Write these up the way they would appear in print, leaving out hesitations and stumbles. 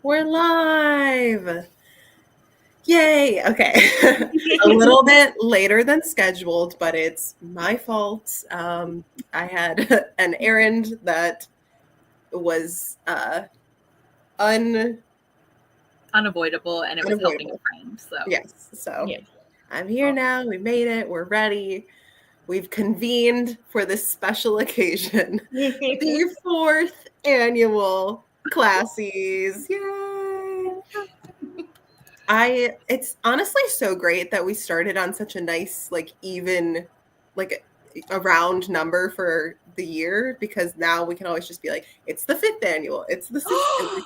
We're live. Yay. Okay. A little bit later than scheduled, but it's my fault. I had an errand that was unavoidable, and it was helping a friend. So yes. So yeah. I'm here now. We made it. We're ready. We've convened for this special occasion. The 4th annual classies. Yay! It's honestly so great that we started on such a nice, even, a round number for the year, because now we can always just be like, it's the 5th annual, it's the 6th.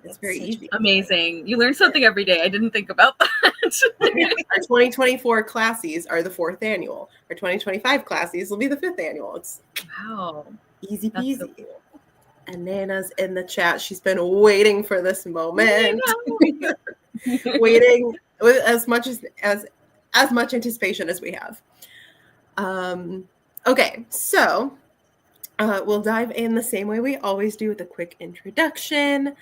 It's very easy. Amazing. You learn something every day. I didn't think about that. Our 2024 classies are the 4th annual. Our 2025 classies will be the 5th annual. It's wow. Easy peasy. So cool. And Nana's in the chat. She's been waiting for this moment. Waiting with as much anticipation as we have. Okay, so we'll dive in the same way we always do, with a quick introduction.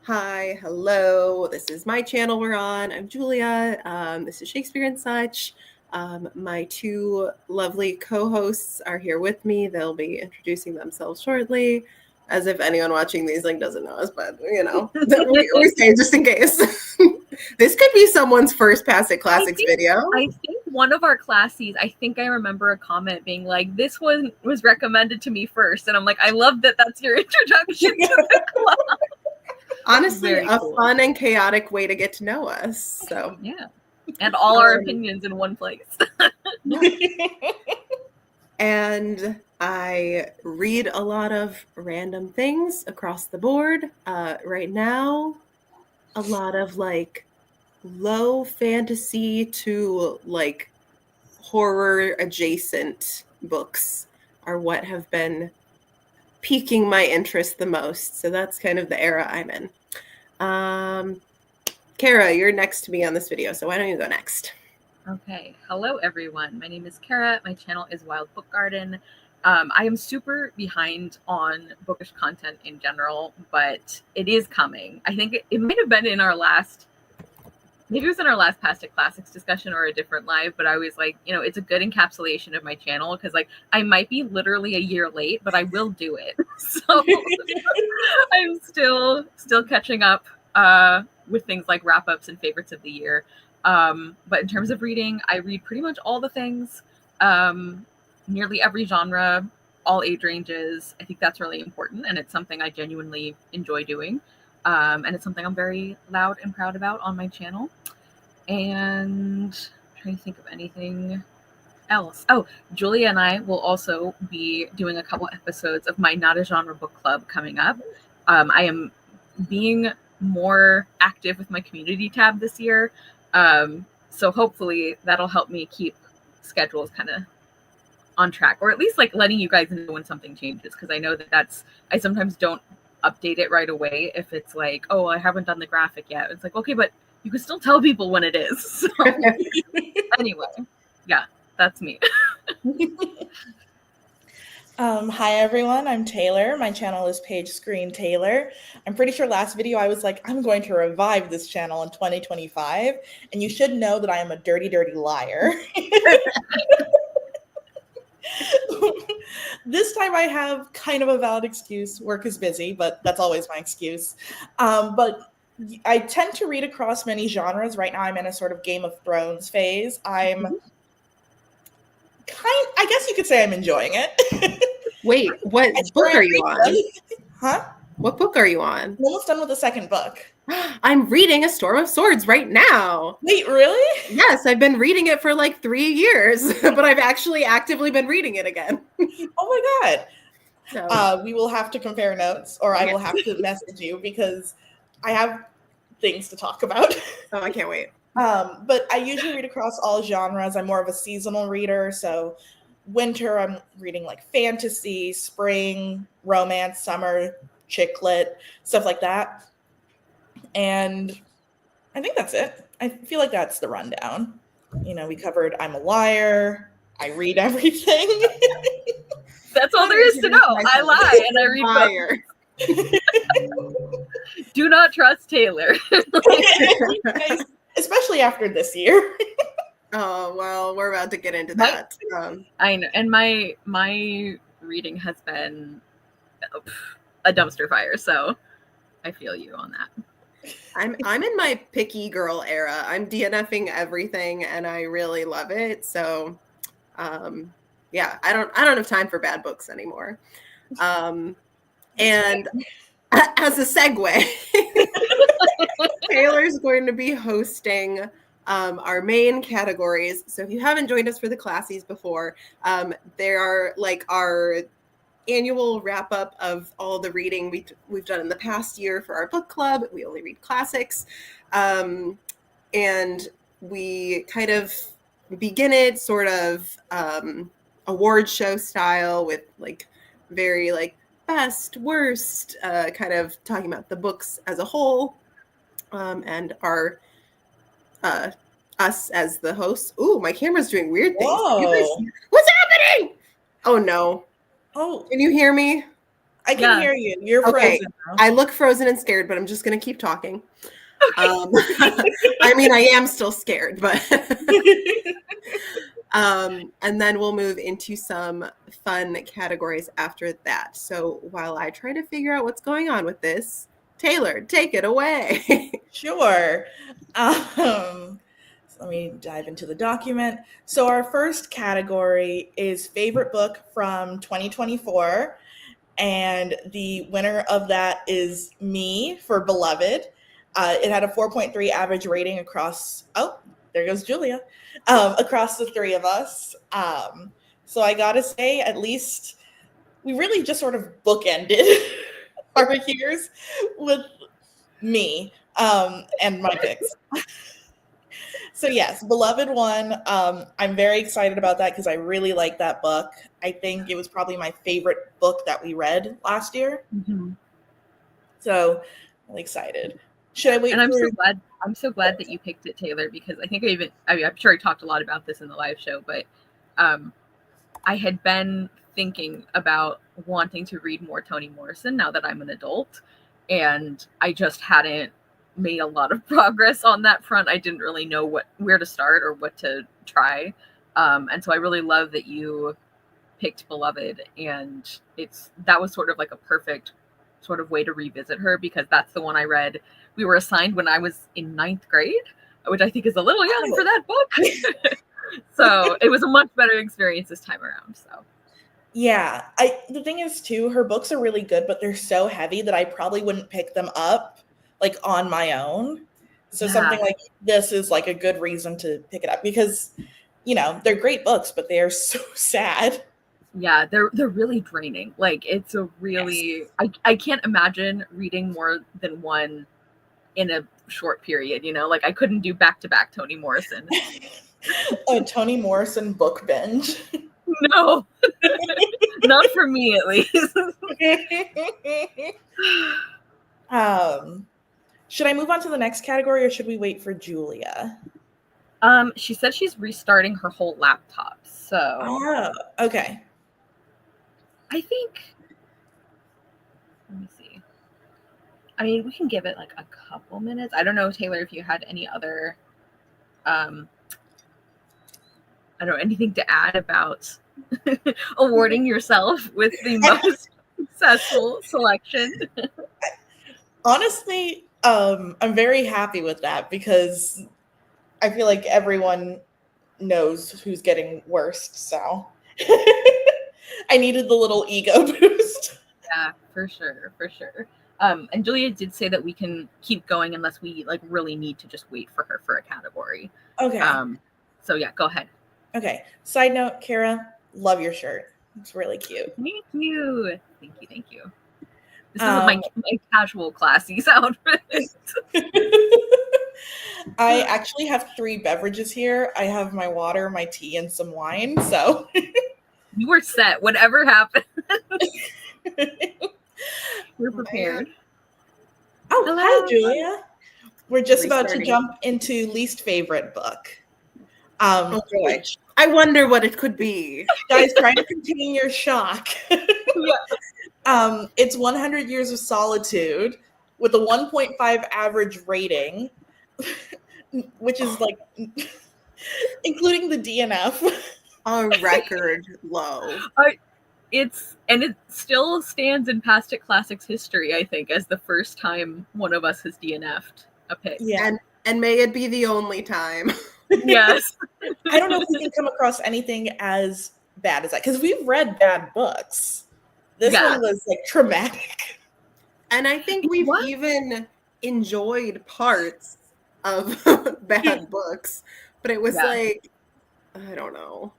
Hi, hello. This is my channel we're on. I'm Julia. This is Shakespeare and Such. My 2 lovely co-hosts are here with me. They'll be introducing themselves shortly, as if anyone watching these doesn't know us, but we say just in case. This could be someone's first pass at classics video. I think one of our classies, I remember a comment being like, this one was recommended to me first, and I'm like, I love that that's your introduction to the club. Honestly, a fun and chaotic way to get to know us. So yeah, and all our opinions in one place. And I read a lot of random things across the board. Right now, a lot of low fantasy to horror adjacent books are what have been piquing my interest the most. So that's kind of the era I'm in. Cara, you're next to me on this video, so why don't you go next? Okay. Hello, everyone. My name is Cara. My channel is Wilde Book Garden. I am super behind on bookish content in general, but it is coming. I think it might have been in our last, maybe it was in our last Past It Classics discussion or a different live, but I was like, it's a good encapsulation of my channel, because I might be literally a year late, but I will do it. So I'm still catching up with things like wrap-ups and favorites of the year. But in terms of reading, I read pretty much all the things, nearly every genre, all age ranges. I think that's really important, and it's something I genuinely enjoy doing. And it's something I'm very loud and proud about on my channel. And I'm trying to think of anything else. Oh, Julia and I will also be doing a couple episodes of my Not a Genre Book Club coming up. I am being more active with my community tab this year. So hopefully that'll help me keep schedules kind of on track, or at least letting you guys know when something changes, because I know I sometimes don't update it right away if it's oh, I haven't done the graphic yet. It's okay, but you can still tell people when it is. So anyway, yeah, that's me. Hi everyone, I'm Taylor. My channel is PageScreenTaylor. I'm pretty sure last video I was I'm going to revive this channel in 2025, and you should know that I am a dirty, dirty liar. This time I have kind of a valid excuse. Work is busy, but that's always my excuse. But I tend to read across many genres. Right now I'm in a sort of Game of Thrones phase. I guess you could say I'm enjoying it. Wait, what book are you on? Huh? What book are you on? I'm almost done with the 2nd book. I'm reading A Storm of Swords right now. Wait, really? Yes, I've been reading it for 3 years, but I've actually actively been reading it again. Oh my god. So, we will have to compare notes, or I will have to message you, because I have things to talk about. Oh, I can't wait. But I usually read across all genres. I'm more of a seasonal reader, so winter I'm reading fantasy, spring, romance, summer, chick lit, stuff like that. And I think that's it. I feel like that's the rundown. We covered I'm a liar, I read everything. That's all there is to know. I lie and I read books. Do not trust Taylor. Especially after this year. Oh, well, we're about to get into that. I know. And my reading has been a dumpster fire, so I feel you on that. I'm in my picky girl era. I'm DNFing everything and I really love it. So yeah, I don't have time for bad books anymore. And as a segue, Taylor's going to be hosting our main categories. So if you haven't joined us for the classies before, they are like our annual wrap up of all the reading we've done in the past year for our book club. We only read classics. And we kind of begin it sort of award show style with like very like best, worst, kind of talking about the books as a whole, and our us as the hosts. Ooh, my camera's doing weird things. What's happening? Oh no. Oh, can you hear me? I can hear you. You're frozen. Now. I look frozen and scared, but I'm just going to keep talking. I mean, I am still scared, but and then we'll move into some fun categories after that. So while I try to figure out what's going on with this, Taylor, take it away. Sure. So let me dive into the document. So our first category is favorite book from 2024. And the winner of that is me for Beloved. It had a 4.3 average rating across, there goes Julia, across the three of us. So I gotta say, at least we really just sort of bookended our years with me and my picks. So yes, Beloved won. I'm very excited about that because I really like that book. I think it was probably my favorite book that we read last year. Mm-hmm. So I'm excited. Should I wait? And I'm so glad that you picked it, Taylor, because I think I'm sure I talked a lot about this in the live show, but I had been thinking about wanting to read more Toni Morrison now that I'm an adult, and I just hadn't made a lot of progress on that front. I didn't really know where to start or what to try. And so I really love that you picked Beloved, and that was sort of like a perfect sort of way to revisit her, because that's the one I read. We were assigned when I was in 9th grade, which I think is a little young for that book. So it was a much better experience this time around. So yeah, the thing is too, her books are really good, but they're so heavy that I probably wouldn't pick them up like on my own. So something like this is like a good reason to pick it up, because they're great books, but they are so sad. Yeah, they're really draining. Like, it's a really I can't imagine reading more than one in a short period, like I couldn't do back-to-back Toni Morrison. A Toni Morrison book binge. No. Not for me, at least. Should I move on to the next category, or should we wait for Julia? She said she's restarting her whole laptop, so okay. I think, let me see. I mean, we can give it like a couple minutes. I don't know, Taylor, if you had any other, anything to add about awarding yourself with the most successful selection. Honestly, I'm very happy with that, because I feel like everyone knows who's getting worst, so I needed the little ego boost. Yeah, for sure. And Julia did say that we can keep going unless we like really need to just wait for her for a category. Okay. So yeah, go ahead. Okay. Side note, Cara, love your shirt. It's really cute. Thank you. This is my casual classies outfit. I actually have 3 beverages here. I have my water, my tea, and some wine. So you were set. Whatever happened, we're prepared. Oh, hello. Hi, Julia. We're just about to jump into least favorite book. Oh boy. I wonder what it could be. Guys, try to contain your shock. Yeah. It's 100 Years of Solitude with a 1.5 average rating, which is like including the DNF. A record low. It still stands in Past It Classics history, I think, as the first time one of us has DNF'd a pick. Yeah. And may it be the only time. Yes. I don't know if we can come across anything as bad as that, because we've read bad books. This one was like traumatic. And I think we've even enjoyed parts of bad books, but it was like, I don't know.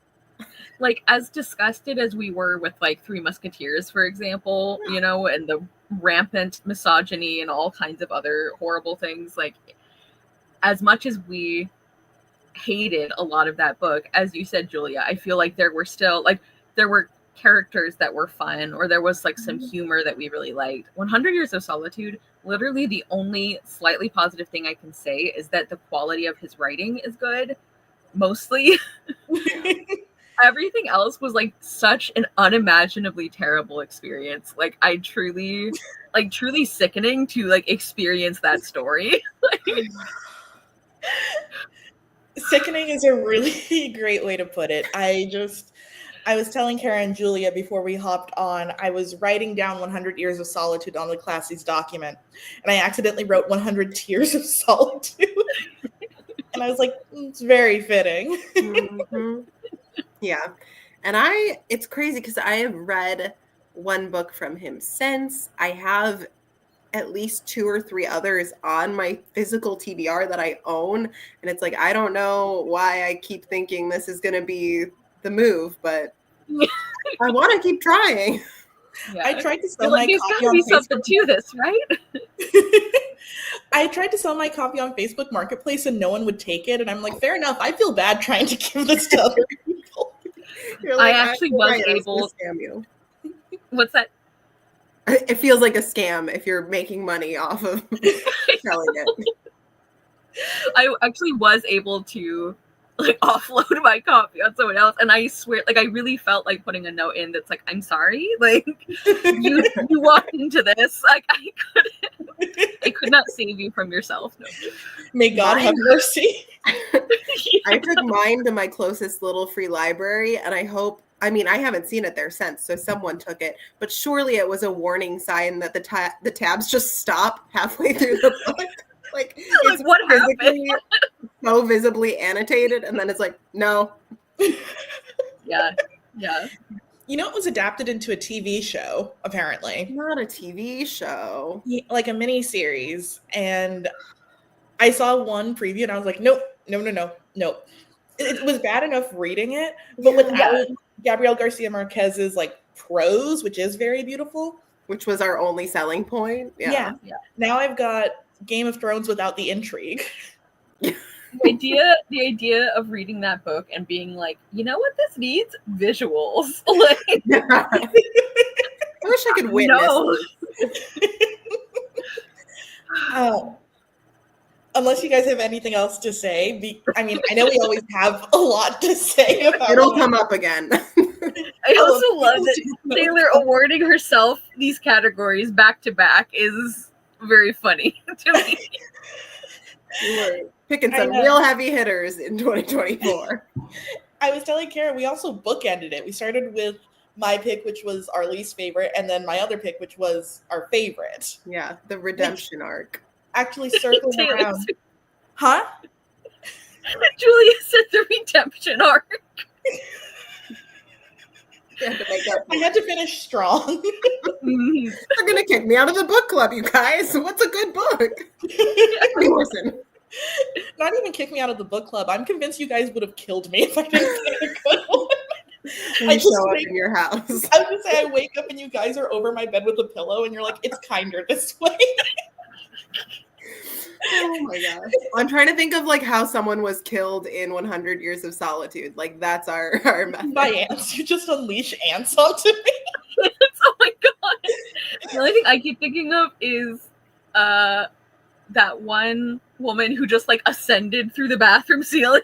Like, as disgusted as we were with, like, Three Musketeers, for example, you know, and the rampant misogyny and all kinds of other horrible things, like, as much as we hated a lot of that book, as you said, Julia, I feel like there were still, like, there were characters that were fun, or there was, like, some humor that we really liked. 100 Years of Solitude, literally the only slightly positive thing I can say is that the quality of his writing is good, mostly. Everything else was like such an unimaginably terrible experience. Like, truly sickening to like experience that story. Sickening is a really great way to put it. I was telling Cara and Julia before we hopped on, I was writing down 100 Years of Solitude on the classies document, and I accidentally wrote 100 Tears of Solitude. And I was like, it's very fitting. Mm-hmm. Yeah. And it's crazy because I have read one book from him since. I have at least 2 or 3 others on my physical TBR that I own. And it's like, I don't know why I keep thinking this is going to be the move, but I want to keep trying. Yeah. I tried to sell my there's copy gotta on be Facebook. Something to this, right? I tried to sell my copy on Facebook Marketplace and no one would take it. And I'm like, fair enough. I feel bad trying to give this to other people. Like, I actually was able to scam you. What's that? It feels like a scam if you're making money off of selling it. I actually was able to like offload my copy on someone else, and I swear, like, I really felt like putting a note in that's like, I'm sorry, like, you walked into this, like, I could not save you from yourself. No. May God have mercy. I took mine to my closest little free library, and I haven't seen it there since, so someone took it, but surely it was a warning sign that the tabs just stop halfway through the book. Like, it's what happened? So visibly annotated, and then it's like, no. Yeah. You know, it was adapted into a TV show, apparently. Not a TV show. Like a mini series. And I saw one preview and I was like, nope. It was bad enough reading it, but without Gabriel Garcia Marquez's like prose, which is very beautiful. Which was our only selling point. Yeah. Now I've got Game of Thrones without the intrigue. The idea of reading that book and being like, you know what this needs? Visuals. Like, I wish I could witness this. Unless you guys have anything else to say. I mean, I know we always have a lot to say about It'll come up again. I also love that Taylor awarding herself these categories back to back is very funny to me. We're picking some real heavy hitters in 2024. I was telling Cara, we also bookended it. We started with my pick, which was our least favorite, and then my other pick, which was our favorite. Yeah, the redemption arc. Actually circling around. Huh? Julia said the redemption arc. I had to finish strong. They're going to kick me out of the book club, you guys. What's a good book? Listen. Not even kick me out of the book club. I'm convinced you guys would have killed me if I didn't get a good one. I show up in your house. I was going to say, I wake up and you guys are over my bed with a pillow and you're like, it's kinder this way. Oh my gosh. I'm trying to think of like how someone was killed in 100 Years of Solitude. Like, that's our method. By ants. You just unleash ants onto me. Oh my god. The only thing I keep thinking of is that one woman who just like ascended through the bathroom ceiling.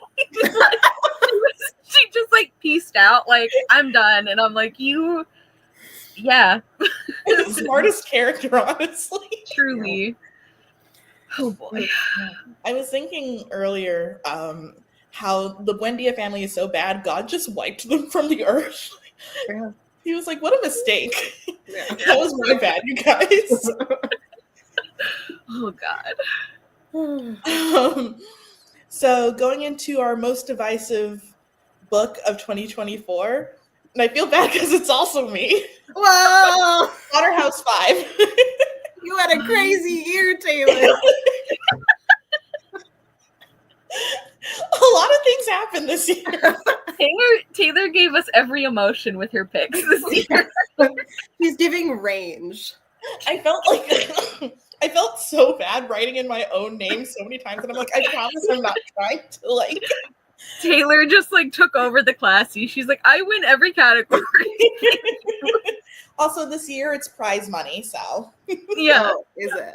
She just like pieced out, like, I'm done. And I'm like, you Yeah, Smartest character, honestly. truly. Oh boy. I was thinking earlier how the Buendia family is so bad, God just wiped them from the earth. Yeah. He was like, what a mistake. Yeah. That was my bad, you guys. Oh god. So going into our most divisive book of 2024, and I feel bad because it's also me. Whoa! Slaughterhouse 5. You had a crazy year, Taylor. A lot of things happened this year. Taylor gave us every emotion with her picks this year. He's giving range. I felt so bad writing in my own name so many times, and I'm like, I promise I'm not trying to like. Taylor just like took over the classy. She's like, I win every category. Also, this year it's prize money, so Yeah. Oh, is it?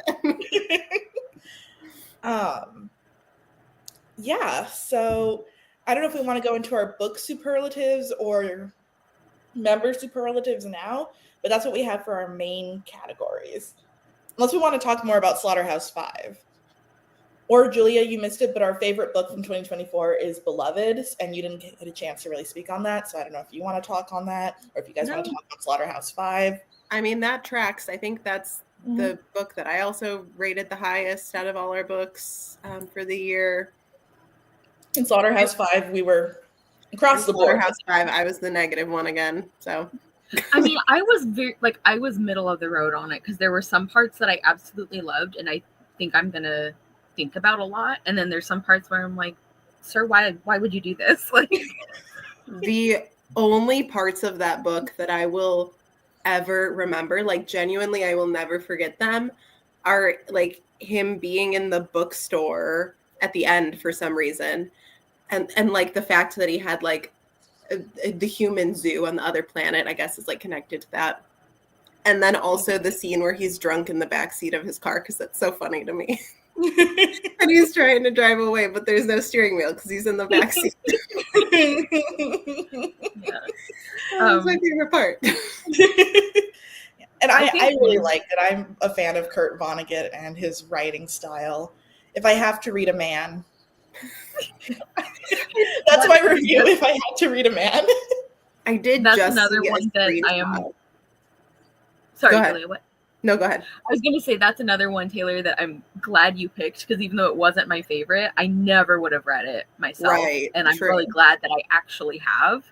Yeah, so I don't know if we want to go into our book superlatives or member superlatives now, but that's what we have for our main categories. Unless we want to talk more about Slaughterhouse 5. Or Julia, you missed it, but our favorite book from 2024 is Beloved, and you didn't get a chance to really speak on that, so I don't know if you want to talk on that, or if you guys want to talk about Slaughterhouse 5. I mean, that tracks. I think that's the book that I also rated the highest out of all our books for the year. In Slaughterhouse 5, we were across the board. Slaughterhouse 5, I was the negative one again, so. I mean, I was middle of the road on it because there were some parts that I absolutely loved and I think I'm gonna think about a lot, and then there's some parts where I'm like, sir, why would you do this? Like, the only parts of that book that I will ever remember, like genuinely I will never forget them, are like him being in the bookstore at the end for some reason, and like the fact that he had like the human zoo on the other planet, I guess, is like connected to that. And then also the scene where he's drunk in the backseat of his car, because that's so funny to me. And he's trying to drive away, but there's no steering wheel because he's in the backseat. yeah. That's my favorite part. And I really like that. I'm a fan of Kurt Vonnegut and his writing style. If I have to read a man, that's my review. If I had to read a man, I did. That's just another see one that I am. screenshot. Sorry, Go ahead. Julia, what? No, go ahead. I was going to say that's another one, Taylor, that I'm glad you picked because even though it wasn't my favorite, I never would have read it myself. Right, and I'm true. really glad that I actually have.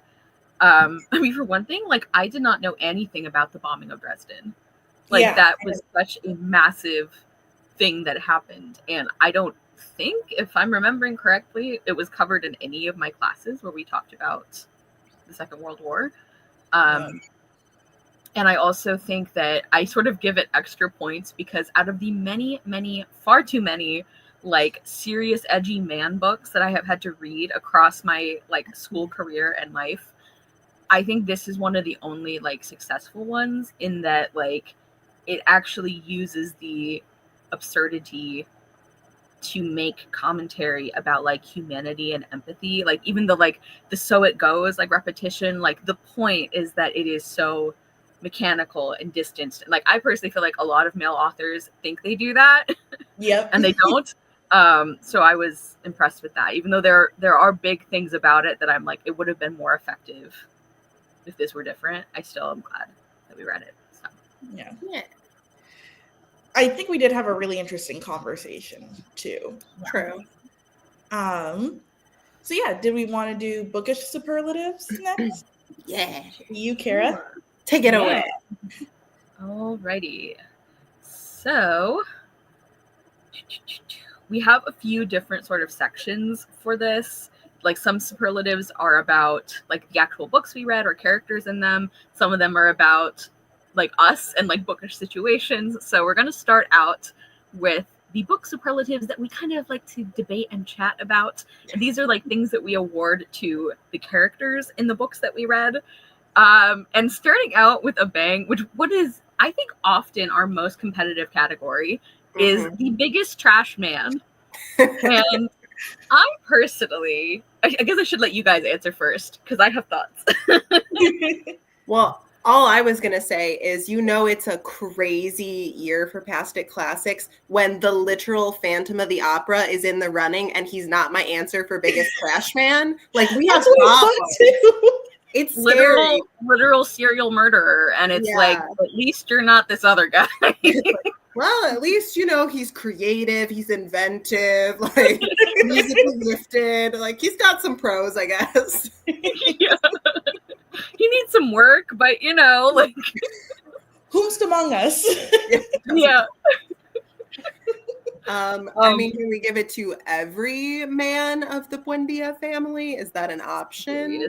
I mean, for one thing, like I did not know anything about the bombing of Dresden. Like that was such a massive thing that happened. And I don't think, if I'm remembering correctly, it was covered in any of my classes where we talked about the Second World War. And I also think that I sort of give it extra points because out of the many, far too many, like serious, edgy man books that I have had to read across my like school career and life, I think this is one of the only like successful ones in that like it actually uses the absurdity to make commentary about like humanity and empathy. Like even the like the so it goes like repetition, like the point is that it is so mechanical and distanced. Like I personally feel like a lot of male authors think they do that. Yep. And they don't. So I was impressed with that, even though there are big things about it that I'm like, it would have been more effective if this were different. I still am glad that we read it. So. Yeah. I think we did have a really interesting conversation too. True. So yeah, did we want to do bookish superlatives next? Yeah. You, Cara? Take it away. Alrighty. So we have a few different sort of sections for this. Like some superlatives are about like the actual books we read or characters in them. Some of them are about like us and like bookish situations. So we're going to start out with the book superlatives that we kind of like to debate and chat about. And these are like things that we award to the characters in the books that we read. And starting out with a bang, what is I think often our most competitive category is the biggest trash man. And I personally, I guess I should let you guys answer first because I have thoughts. Well, All I was going to say is, it's a crazy year for Past It Classics when the literal Phantom of the Opera is in the running and he's not my answer for biggest Crash fan. Like, we have That's what I problems. thought too. It's scary. literal serial murderer, and it's like, at least you're not this other guy. Well, at least he's creative, he's inventive, like musically gifted, like he's got some pros, I guess. Yeah. He needs some work, but like Whomst among us? Yeah. I mean, can we give it to every man of the Buendia family? Is that an option?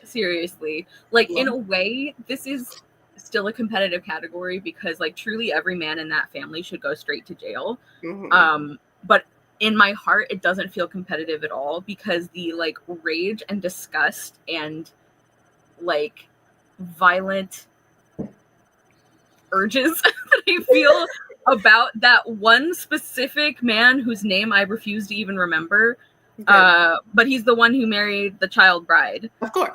Seriously. Like, in a way, this is still a competitive category because, like, truly every man in that family should go straight to jail. Mm-hmm. But in my heart, it doesn't feel competitive at all because the, like, rage and disgust and, like, violent urges that I feel about that one specific man whose name I refuse to even remember. But he's the one who married the child bride. Of course.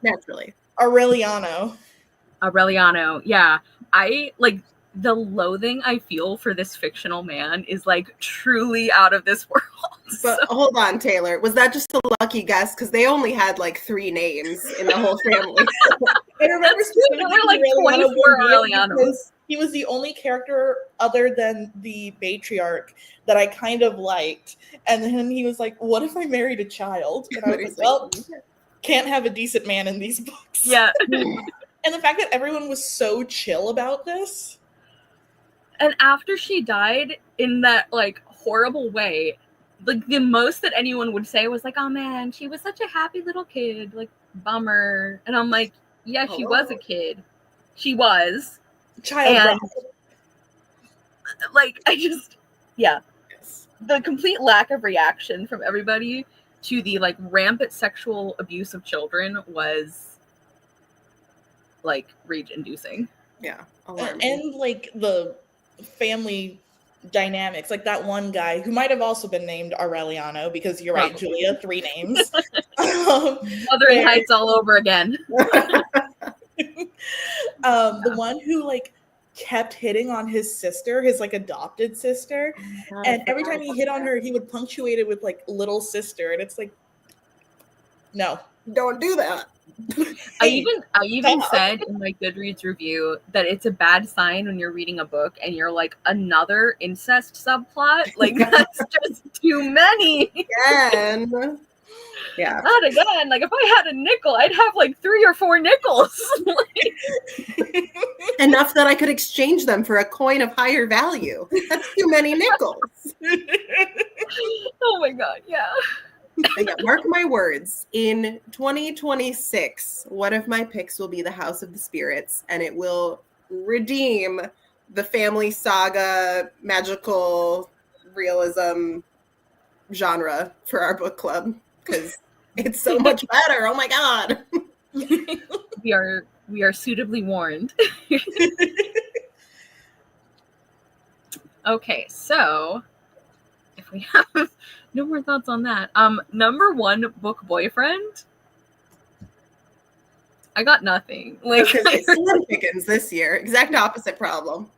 Naturally. Aureliano, yeah. I like the loathing I feel for this fictional man is like truly out of this world. But hold on, Taylor. Was that just a lucky guess? Because they only had like 3 names in the whole family. I remember there were like 24 Aurelianos. He was the only character other than the matriarch that I kind of liked. And then he was like, what if I married a child? And I was like, well, can't have a decent man in these books. Yeah. And the fact that everyone was so chill about this. And after she died in that like horrible way, like the most that anyone would say was like, oh man, she was such a happy little kid, like bummer. And I'm like, yeah, she was a kid. She was. Child. Like, I just, the complete lack of reaction from everybody to the like rampant sexual abuse of children was like rage inducing. Yeah. And like the family dynamics, like that one guy who might have also been named Aureliano, because you're right, Julia, 3 names. Wuthering Heights all over again. The one who like kept hitting on his sister, his like adopted sister, and every time he hit on her, he would punctuate it with like little sister, and it's like, no, don't do that. I even said in my Goodreads review that it's a bad sign when you're reading a book and you're like, another incest subplot, like that's just too many. Again. Yeah. Not again. Like if I had a nickel, I'd have like 3 or 4 nickels. Enough that I could exchange them for a coin of higher value. That's too many nickels. Oh my god, yeah. Mark my words, in 2026, one of my picks will be The House of the Spirits, and it will redeem the family saga, magical realism genre for our book club, because it's so much better. Oh my god. We are suitably warned. Okay, so if we have no more thoughts on that. Number 1 book boyfriend. I got nothing. Like slim pickings this year. Exact opposite problem.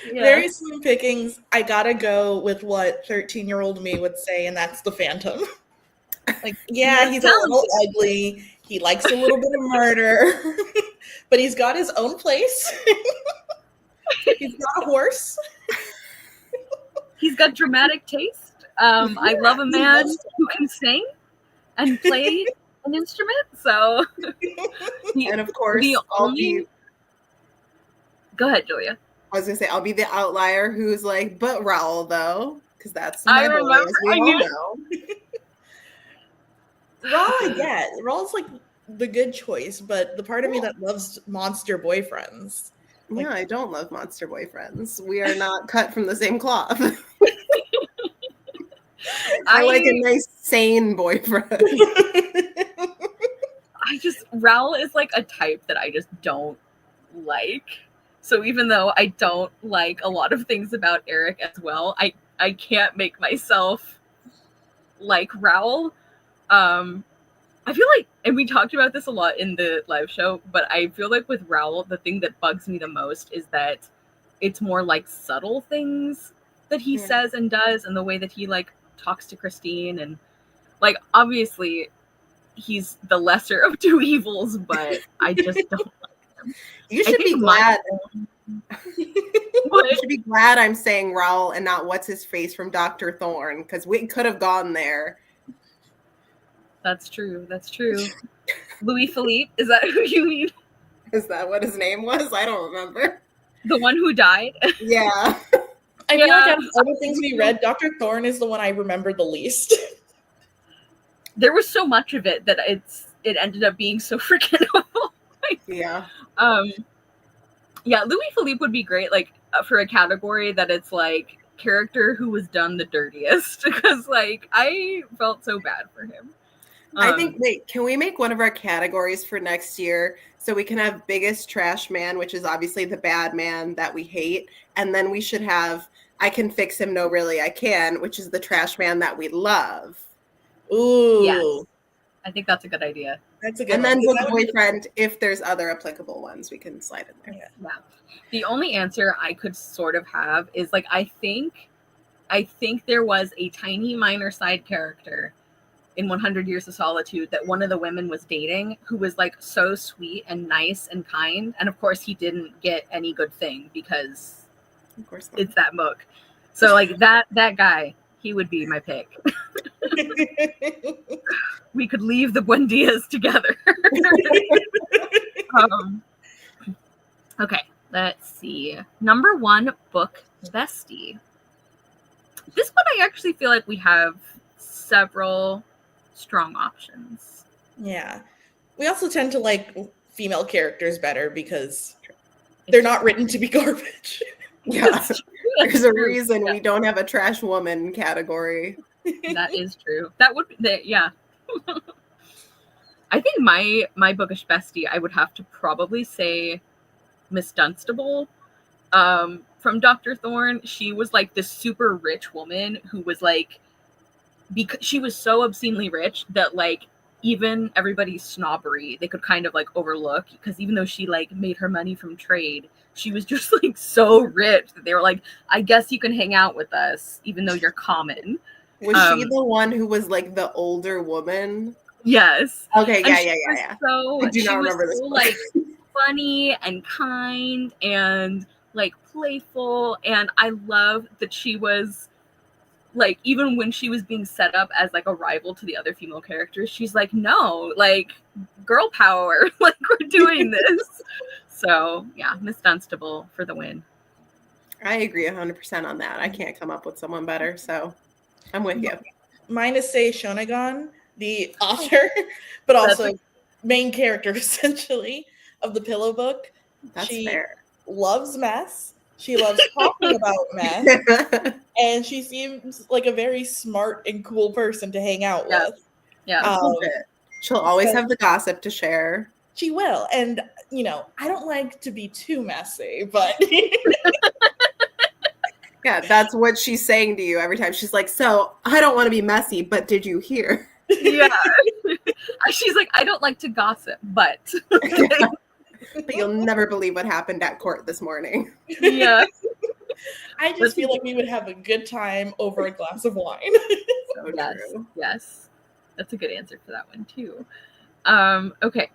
Yeah. Very slim pickings. I gotta go with what 13-year-old me would say, and that's the Phantom. Like, yeah, he's a little ugly. He likes a little bit of murder, but he's got his own place. He's got a horse. He's got dramatic taste. I love a man who can sing and play an instrument. So, and of course, Go ahead, Julia. I was gonna say I'll be the outlier who's like, but Raoul though, because that's my boy, as we all know. Raoul, I get. Raoul's like the good choice, but the part of me that loves monster boyfriends. Like, no, I don't love monster boyfriends. We are not cut from the same cloth. I like a nice, sane boyfriend. Raoul is like a type that I just don't like. So even though I don't like a lot of things about Eric as well, I can't make myself like Raoul. I feel like, and we talked about this a lot in the live show, but I feel like with Raoul, the thing that bugs me the most is that it's more like subtle things that he says and does, and the way that he like talks to Christine, and like obviously he's the lesser of two evils, but I just don't like him. You should be glad. What? You should be glad I'm saying Raoul and not what's his face from Dr. Thorne, because we could have gone there. That's true. That's true. Louis Philippe, is that who you mean? Is that what his name was? I don't remember. The one who died? Yeah. I feel like out of all the things we read, Dr. Thorne is the one I remember the least. There was so much of it that it ended up being so freaking awful. Yeah. Yeah, Louis Philippe would be great, like for a category that it's like character who was done the dirtiest, because like I felt so bad for him. I think, wait, can we make one of our categories for next year so we can have biggest trash man, which is obviously the bad man that we hate, and then we should have I can fix him, no really I can, which is the trash man that we love. Ooh. Yes. I think that's a good idea. That's a good and one. then book boyfriend, if there's other applicable ones, we can slide in there. Yeah. The only answer I could sort of have is like I think there was a tiny minor side character in 100 Years of Solitude that one of the women was dating who was like so sweet and nice and kind, and of course he didn't get any good thing because of course not. It's that book. So like that guy, he would be my pick. We could leave the Buendias together. Okay, let's see. Number 1 book bestie. This one I actually feel like we have several strong options. Yeah. We also tend to like female characters better because they're not written to be garbage. Yeah. There's a reason we don't have a trash woman category. That is true. That would be, yeah. I think my bookish bestie, I would have to probably say Miss Dunstable. From Dr. Thorne, she was like this super rich woman who was like, because she was so obscenely rich that like even everybody's snobbery they could kind of like overlook, because even though she like made her money from trade, she was just like so rich that they were like, I guess you can hang out with us even though you're common. Was she the one who was like the older woman? Yes. Okay, yeah. So I do not remember this so, book. like funny and kind and like playful, and I love that she was like, even when she was being set up as like a rival to the other female characters, she's like, no, like girl power, like we're doing this. So yeah, Miss Dunstable for the win. I agree 100% on that. I can't come up with someone better, so I'm with you. Mine is Sei Shonagon, the author, but also main character essentially of the Pillow Book. That's she fair. Loves mess. She loves talking about mess. And she seems like a very smart and cool person to hang out with. Yeah. She'll always have the gossip to share. She will. And, you know, I don't like to be too messy, but... Yeah, that's what she's saying to you every time. She's like, so I don't want to be messy, but did you hear? Yeah. She's like, I don't like to gossip, but... But you'll never believe what happened at court this morning. Yeah. I just feel like we would have a good time over a glass of wine. So yes, true. yes. That's a good answer for that one too. Okay.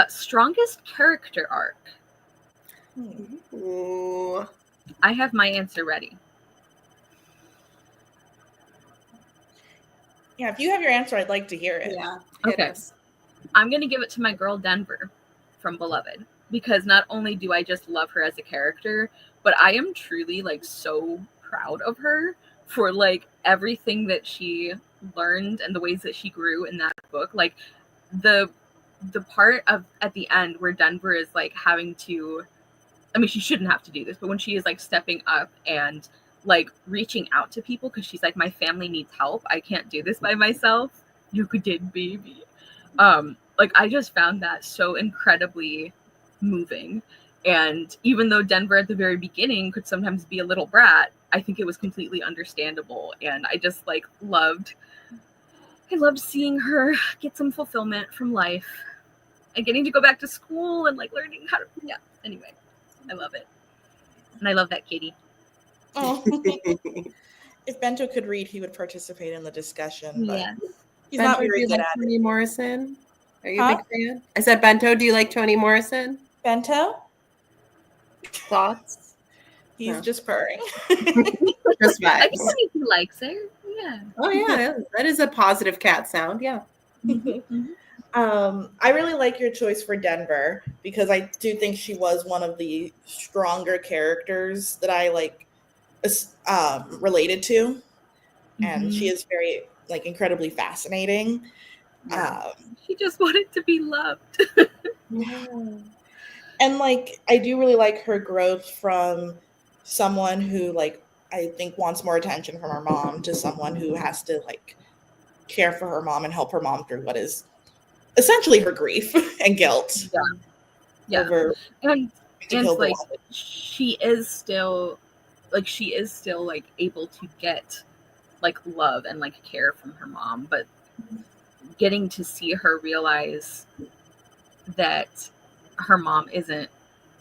Strongest character arc. Ooh. I have my answer ready. Yeah, if you have your answer, I'd like to hear it. Yeah. Okay. I'm going to give it to my girl Denver from Beloved, because not only do I just love her as a character, but I am truly like so proud of her for like everything that she learned and the ways that she grew in that book. Like the part of at the end where Denver is like having to, I mean, she shouldn't have to do this, but when she is like stepping up and like reaching out to people, because she's like, my family needs help, I can't do this by myself. You did, baby. Like I just found that so incredibly moving. And even though Denver at the very beginning could sometimes be a little brat, I think it was completely understandable. And I just like loved I loved seeing her get some fulfillment from life and getting to go back to school and like learning how to, anyway, I love it. And I love that Katie. Oh. If Bento could read, he would participate in the discussion, but he's Bento, not very do you good like at Toni it. Morrison? Are you a big fan? I said, Bento, do you like Toni Morrison? Bento? Thoughts? He's just purring. Just vibes. I can see he likes her. Yeah. Oh yeah, that is a positive cat sound. Yeah. I really like your choice for Denver because I do think she was one of the stronger characters that I related to, and she is very incredibly fascinating. She just wanted to be loved. And I do really like her growth from someone who I think wants more attention from her mom to someone who has to care for her mom and help her mom through what is essentially her grief and guilt. Over and she is still able to get love and care from her mom, but getting to see her realize that her mom isn't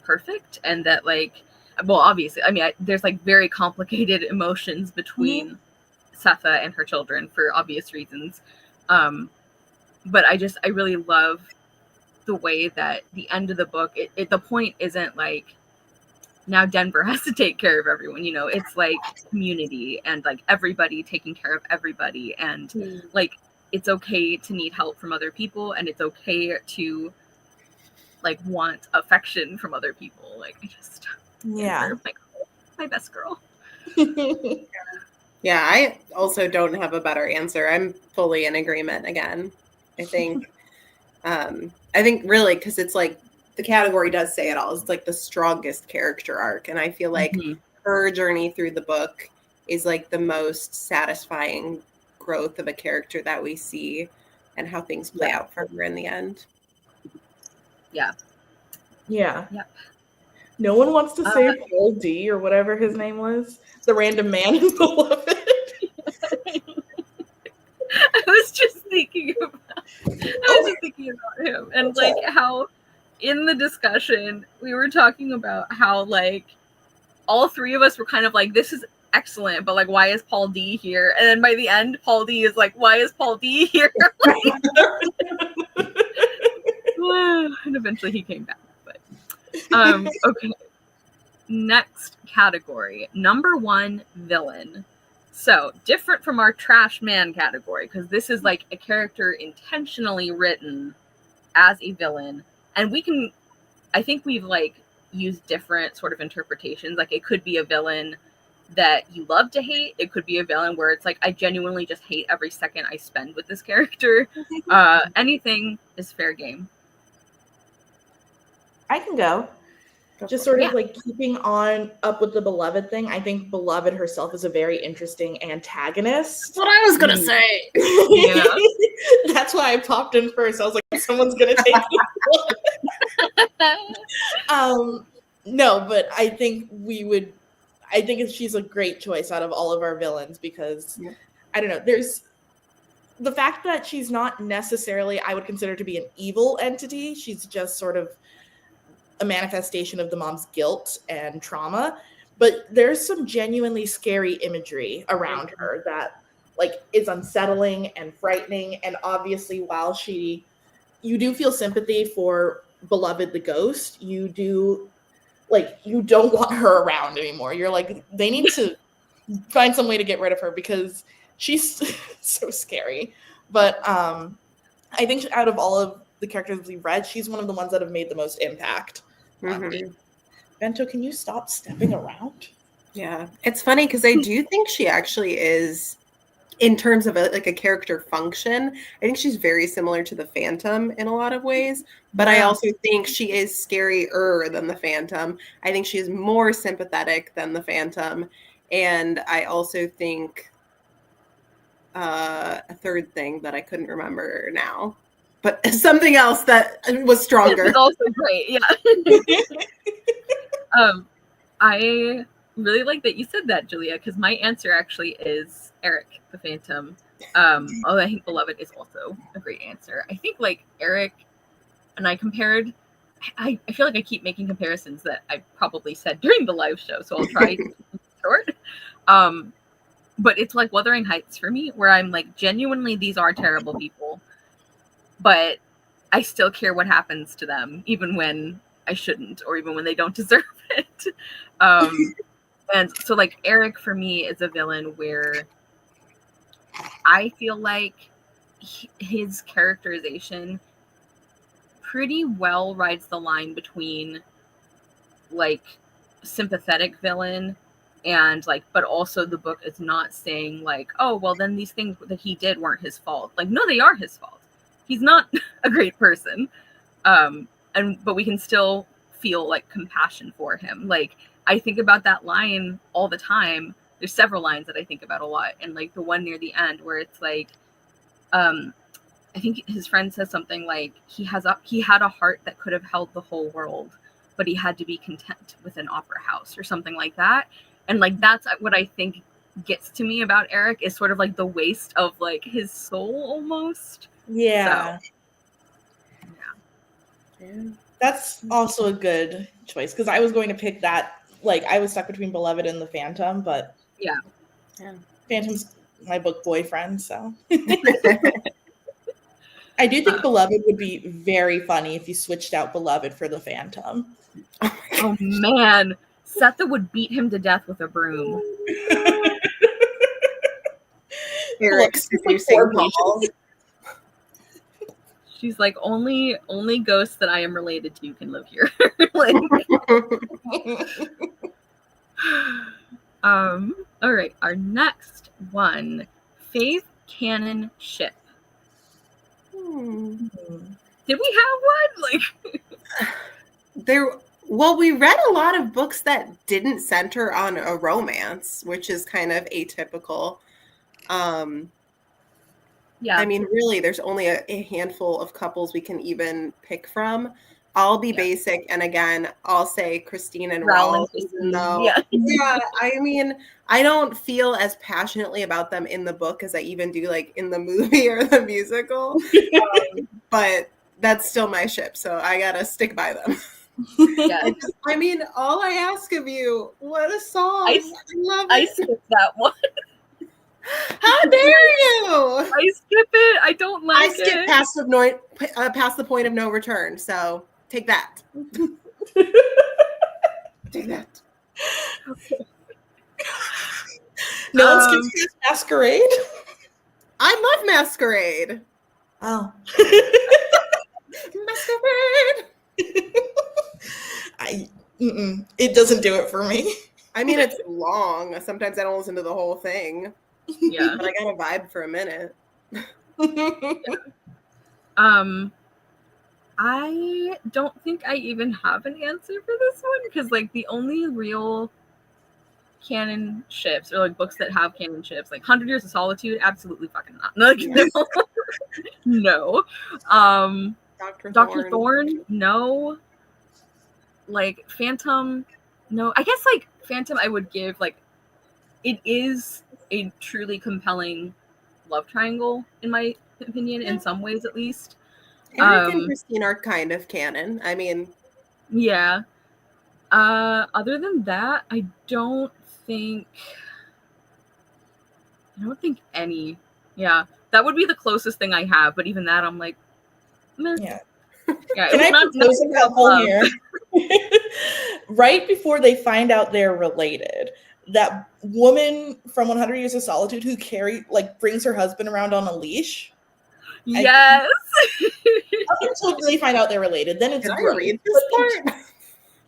perfect and that obviously, I mean, there's very complicated emotions between Setha and her children for obvious reasons, but I really love the way that the end of the book, the point isn't now Denver has to take care of everyone, it's community and everybody taking care of everybody, and it's okay to need help from other people, and it's okay to want affection from other people. Denver, my best girl. Yeah, I also don't have a better answer. I'm fully in agreement again. I think really, because it's the category does say it all. It's the strongest character arc. And I feel her journey through the book is the most satisfying growth of a character that we see and how things play out for her in the end. Yeah. No one wants to say Paul D or whatever his name was. The random man in Beloved. I was just thinking about him and how in the discussion we were talking about how all three of us were kind of this is excellent, but why is Paul D here? And then by the end, Paul D is why is Paul D here? And eventually he came back. But okay. Next category, number 1 villain. So different from our trash man category, because this is a character intentionally written as a villain, and I think we've used different sort of interpretations. It could be a villain that you love to hate. It could be a villain where it's I genuinely just hate every second I spend with this character. Anything is fair game. I can go. Just sort of keeping on up with the Beloved thing. I think Beloved herself is a very interesting antagonist. That's what I was gonna say. Yeah. That's why I popped in first. I was like, someone's gonna take this. No, but I think she's a great choice out of all of our villains because I don't know. There's the fact that she's not necessarily I would consider to be an evil entity. She's just sort of a manifestation of the mom's guilt and trauma, but there's some genuinely scary imagery around her that is unsettling and frightening. And obviously while you do feel sympathy for Beloved the ghost, you do you don't want her around anymore. You're they need to find some way to get rid of her because she's so scary. But I think out of all of the characters we've read, she's one of the ones that have made the most impact. Bento, can you stop stepping around? Yeah, it's funny because I do think she actually is, in terms of a character function, I think she's very similar to the Phantom in a lot of ways, but I also think she is scarier than the Phantom. I think she is more sympathetic than the Phantom, and I also think a third thing that I couldn't remember now. But something else that was stronger. It's also great, yeah. I really like that you said that, Julia, because my answer actually is Eric the Phantom. Although I think Beloved is also a great answer. I think like Eric and I compared. I feel like I keep making comparisons that I probably said during the live show, so I'll try short. But it's like Wuthering Heights for me, where I'm like, genuinely, these are terrible people, but I still care what happens to them, even when I shouldn't, or even when they don't deserve it. And so like Eric for me is a villain where I feel like his characterization pretty well rides the line between like sympathetic villain and like, but also the book is not saying like, oh well then these things that he did weren't his fault. Like, no, they are his fault. He's not a great person. But we can still feel like compassion for him. Like, I think about that line all the time. There's several lines that I think about a lot, and like the one near the end where it's like, I think his friend says something like he had a heart that could have held the whole world, but he had to be content with an opera house or something like that. And like that's what I think gets to me about Eric, is sort of like the waste of like his soul almost. Yeah. So, Yeah. That's also a good choice, because I was going to pick that. Like, I was stuck between Beloved and the Phantom, but Yeah. Phantom's my book boyfriend, so. I do think Beloved would be very funny if you switched out Beloved for the Phantom. Oh man, Setha would beat him to death with a broom. Eric seducing Paul. She's like, only ghosts that I am related to can live here. Like, all right, our next one, Faith Canon Ship. Did we have one? Like, we read a lot of books that didn't center on a romance, which is kind of atypical. yeah. I mean, really, there's only a handful of couples we can even pick from. I'll be basic, and again, I'll say Christine and Raoul, even though, I mean, I don't feel as passionately about them in the book as I even do like in the movie or the musical. But that's still my ship, so I gotta stick by them. Yeah. I mean, all I ask of you, what a song! I love it. I skipped that one. How dare you! I skip it. I don't like it. I skip past the point of no return. So take that. Take that. Okay. No one skips past Masquerade. I love Masquerade. Oh. Masquerade. It doesn't do it for me. I mean, it's long. Sometimes I don't listen to the whole thing. Yeah. But I got a vibe for a minute. I don't think I even have an answer for this one, because like the only real canon ships, or like books that have canon ships, like 100 Years of Solitude, absolutely fucking not. Like, no. Dr. Thorne, no. Like Phantom, no. I guess like Phantom I would give, like, it is a truly compelling love triangle in my opinion, in some ways at least. Eric and Christine are kind of canon. I mean, yeah. Other than that, I don't think any. Yeah, that would be the closest thing I have, but even that, I'm like, meh. Yeah. Yeah. Can I propose a couple here? Right before they find out they're related, that woman from 100 Years of Solitude who brings her husband around on a leash. Yes. Up until they find out they're related, then it's great. Read this part?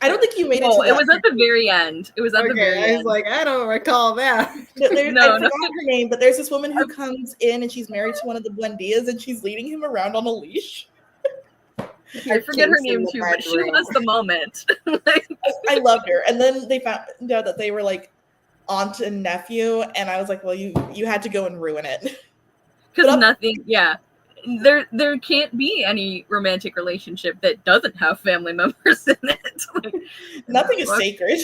I don't think you made it to that. It was at the very end. It was at the very end. I was like, I don't recall that. I forgot her name, but there's this woman who comes in and she's married to one of the Buendias and she's leading him around on a leash. I forget her name too, but she was the moment. I loved her. And then they found out that they were like aunt and nephew, and I was like, well, you had to go and ruin it. Because nothing, there can't be any romantic relationship that doesn't have family members in it. Like, nothing is sacred.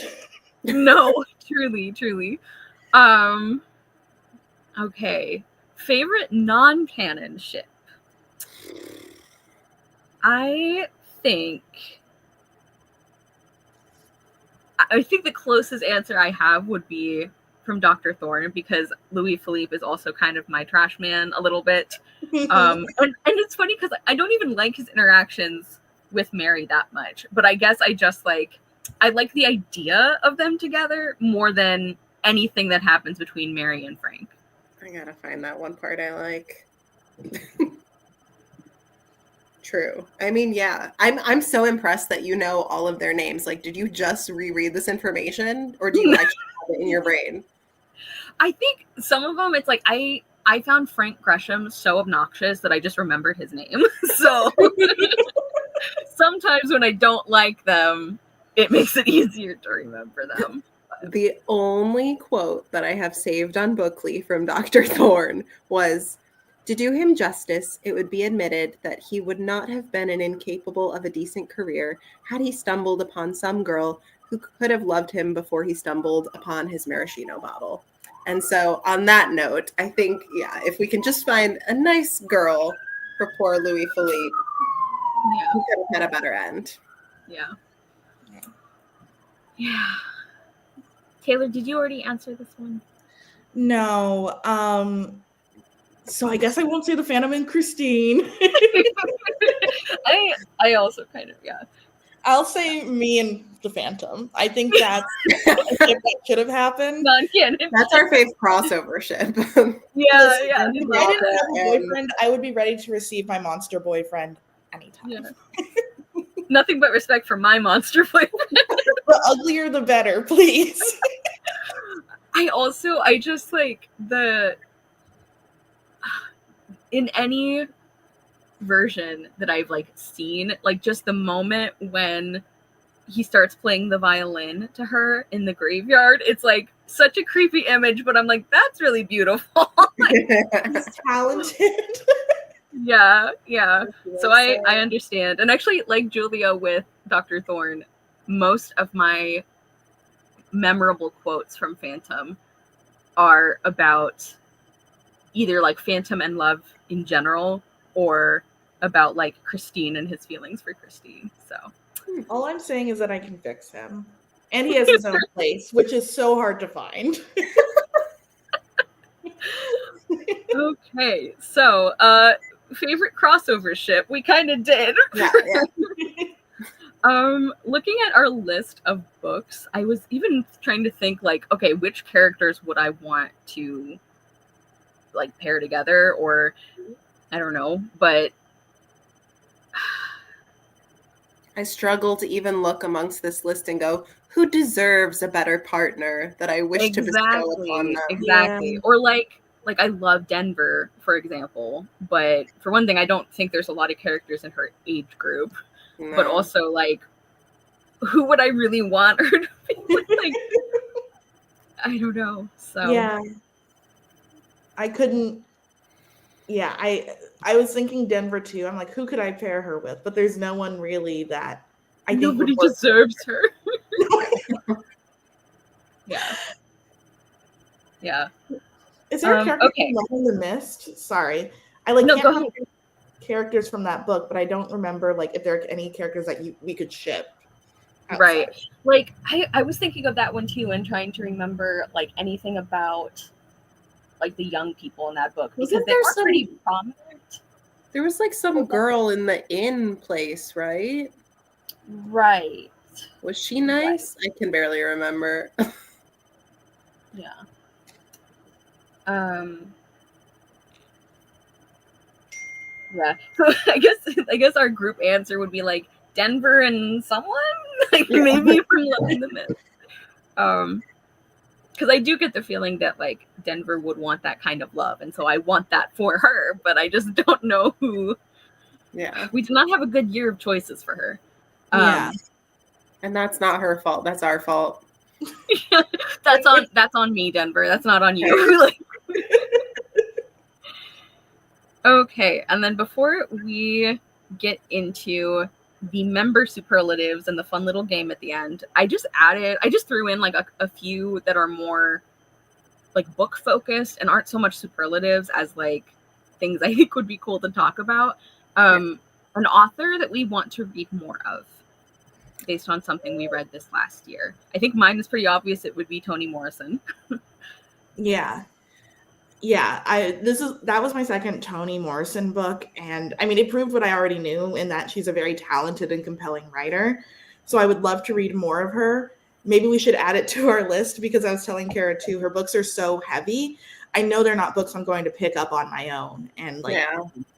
No, truly. Okay. favorite non-canon ship. I think the closest answer I have would be from Dr. Thorne, because Louis Philippe is also kind of my trash man a little bit. And it's funny because I don't even like his interactions with Mary that much, but I guess I like the idea of them together more than anything that happens between Mary and Frank. I gotta find that one part I like. True. I mean, yeah. I'm so impressed that you know all of their names. Like, did you just reread this information, or do you actually have it in your brain? I think some of them, it's like I found Frank Gresham so obnoxious that I just remembered his name. So sometimes when I don't like them, it makes it easier to remember them. The only quote that I have saved on Bookly from Dr. Thorne was, "To do him justice, it would be admitted that he would not have been incapable of a decent career had he stumbled upon some girl who could have loved him before he stumbled upon his maraschino bottle." And so on that note, I think, yeah, if we can just find a nice girl for poor Louis Philippe, Yeah. he could have had a better end. Yeah. Yeah. Taylor, did you already answer this one? No. So I guess I won't say the Phantom and Christine. I also kind of, yeah. I'll say me and the Phantom. I think that's if that should have happened. Non-canon. That's our fave crossover ship. Yeah, Listen, yeah. if I didn't have a boyfriend, I would be ready to receive my monster boyfriend anytime. Yeah. Nothing but respect for my monster boyfriend. The uglier the better, please. I just like in any version that I've like seen, like just the moment when he starts playing the violin to her in the graveyard, it's like such a creepy image, but I'm like, that's really beautiful. He's talented. Yeah. So I understand. And actually, like Julia with Dr. Thorne, most of my memorable quotes from Phantom are about either like Phantom and love in general, or about like Christine and his feelings for Christine. So all I'm saying is that I can fix him. And he has his own place, which is so hard to find. Okay, so favorite crossover ship, we kind of did. Yeah. Looking at our list of books, I was even trying to think like, okay, which characters would I want to like pair together, or I don't know, but I struggle to even look amongst this list and go, who deserves a better partner that I wish to bestow upon them? Exactly. Yeah. Or like I love Denver, for example, but for one thing, I don't think there's a lot of characters in her age group. No. But also, like, who would I really want her to be? Like, I don't know. So yeah, I couldn't. Yeah, I was thinking Denver too. I'm like, who could I pair her with? But there's no one really that I think nobody deserves her. Yeah. Is there a character from Love in the Mist? Sorry, I like can't remember characters from that book, but I don't remember like if there are any characters that we could ship. Outside. Right. Like I was thinking of that one too, and trying to remember like anything about like the young people in that book, because they were pretty prominent. There was like some girl in the inn place, right? Right. Was she nice? Right. I can barely remember. Yeah. Yeah. So I guess our group answer would be like Denver and someone, like maybe from Love in the Mist. Because I do get the feeling that like Denver would want that kind of love, and so I want that for her, but I just don't know who. Yeah. We do not have a good year of choices for her. Yeah. And that's not her fault. That's our fault. That's on me, Denver. That's not on you. Okay, and then before we get into the member superlatives and the fun little game at the end, I just threw in like a few that are more like book focused and aren't so much superlatives as like things I think would be cool to talk about. An author that we want to read more of based on something we read this last year. I think mine is pretty obvious. It would be Toni Morrison. Yeah. That was my second Toni Morrison book, and I mean, it proved what I already knew in that she's a very talented and compelling writer. So I would love to read more of her. Maybe we should add it to our list, because I was telling Cara too, her books are so heavy. I know they're not books I'm going to pick up on my own, and like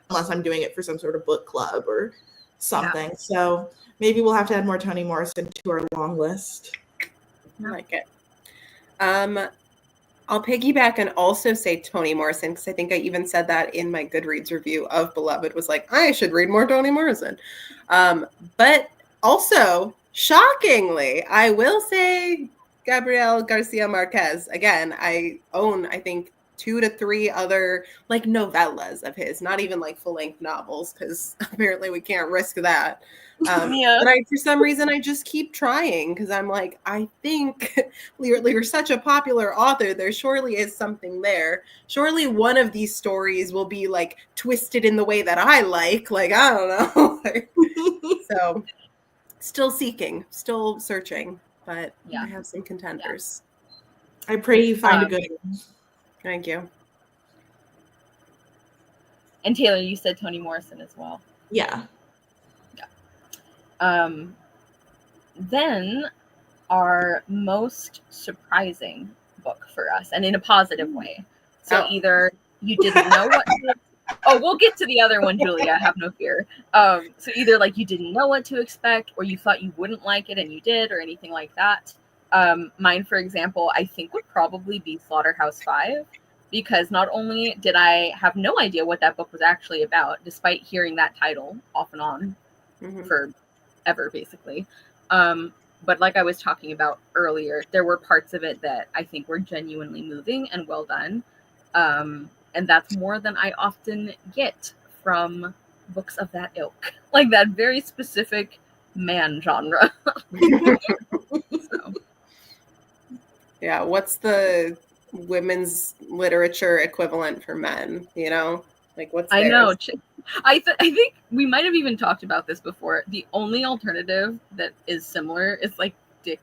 unless I'm doing it for some sort of book club or something. Yeah. So maybe we'll have to add more Toni Morrison to our long list. I like it. I'll piggyback and also say Toni Morrison, because I think I even said that in my Goodreads review of Beloved, was like, I should read more Toni Morrison. But also, shockingly, I will say Gabriel Garcia Marquez. Again, I own, I think, 2 to 3 other like novellas of his, not even like full-length novels, because apparently we can't risk that. But for some reason, I just keep trying, because I'm like, I think you're such a popular author. There surely is something there. Surely one of these stories will be like twisted in the way that I like. Like, I don't know. So still seeking, still searching, but I have some contenders. I pray you find a good one. Thank you. And Taylor, you said Toni Morrison as well. Yeah. Then our most surprising book for us, and in a positive way. So either you didn't know what to, we'll get to the other one, Julia, have no fear. So either like you didn't know what to expect, or you thought you wouldn't like it and you did, or anything like that. Mine, for example, I think would probably be Slaughterhouse-Five, because not only did I have no idea what that book was actually about, despite hearing that title off and on for ever, basically. But like I was talking about earlier, there were parts of it that I think were genuinely moving and well done. And that's more than I often get from books of that ilk, like that very specific man genre. So. Yeah, what's the women's literature equivalent for men, you know? Like, what's theirs? I know. I think we might have even talked about this before. The only alternative that is similar is like Dick.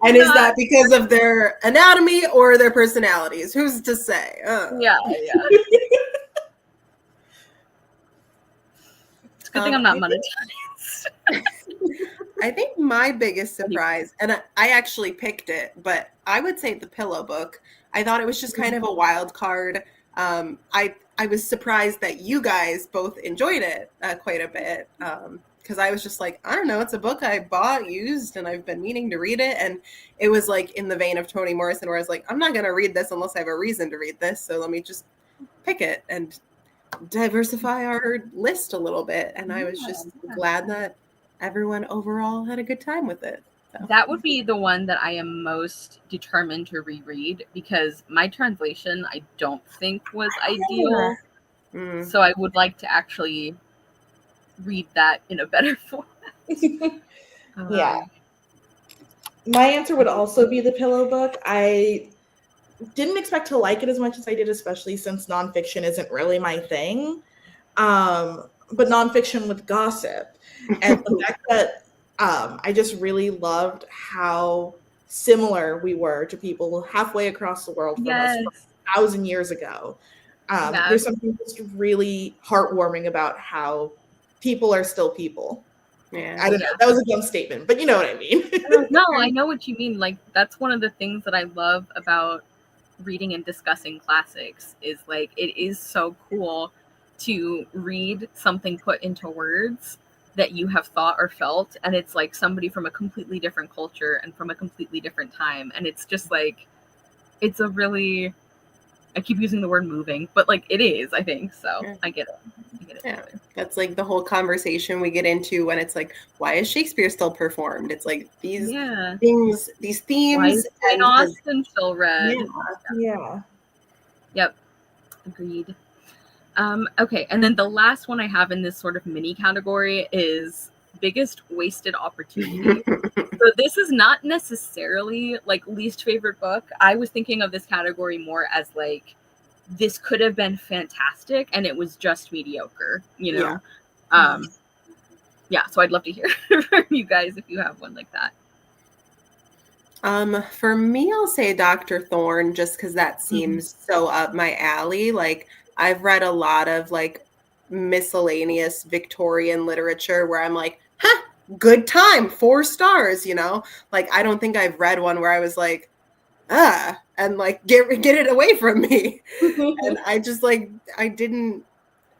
And is that because of their anatomy or their personalities? Who's to say? Yeah. It's a good thing I'm not monetized. I think my biggest surprise, and I actually picked it, but I would say The Pillow Book. I thought it was just kind of a wild card. I was surprised that you guys both enjoyed it quite a bit, because I was just like, I don't know, it's a book I bought, used, and I've been meaning to read it. And it was like in the vein of Toni Morrison, where I was like, I'm not going to read this unless I have a reason to read this. So let me just pick it and diversify our list a little bit. And I was just glad that everyone overall had a good time with it. So. That would be the one that I am most determined to reread, because my translation I don't think was ideal. So I would like to actually read that in a better format. Yeah. My answer would also be The Pillow Book. I didn't expect to like it as much as I did, especially since nonfiction isn't really my thing. But nonfiction with gossip. And the fact that I just really loved how similar we were to people halfway across the world from us 1,000 years ago. There's something just really heartwarming about how people are still people. Yeah, I don't know. That was a dumb statement, but you know what I mean. No, I know what you mean. Like, that's one of the things that I love about reading and discussing classics is like, it is so cool to read something put into words that you have thought or felt, and it's like somebody from a completely different culture and from a completely different time, and it's just like, it's a really, I keep using the word moving, but like it is, I think so. I get it. Yeah, that's like the whole conversation we get into when it's like, why is Shakespeare still performed? It's like these things, these themes. Why is Jane Austen still read? Yeah. Yep. Agreed. Okay, and then the last one I have in this sort of mini category is biggest wasted opportunity. So this is not necessarily like least favorite book. I was thinking of this category more as like, this could have been fantastic and it was just mediocre, you know? Yeah, so I'd love to hear from you guys if you have one like that. For me, I'll say Dr. Thorne, just because that seems so up my alley. Like, I've read a lot of like miscellaneous Victorian literature where I'm like, huh, good time, 4 stars, you know? Like, I don't think I've read one where I was like, and like, get it away from me. And I just like, I didn't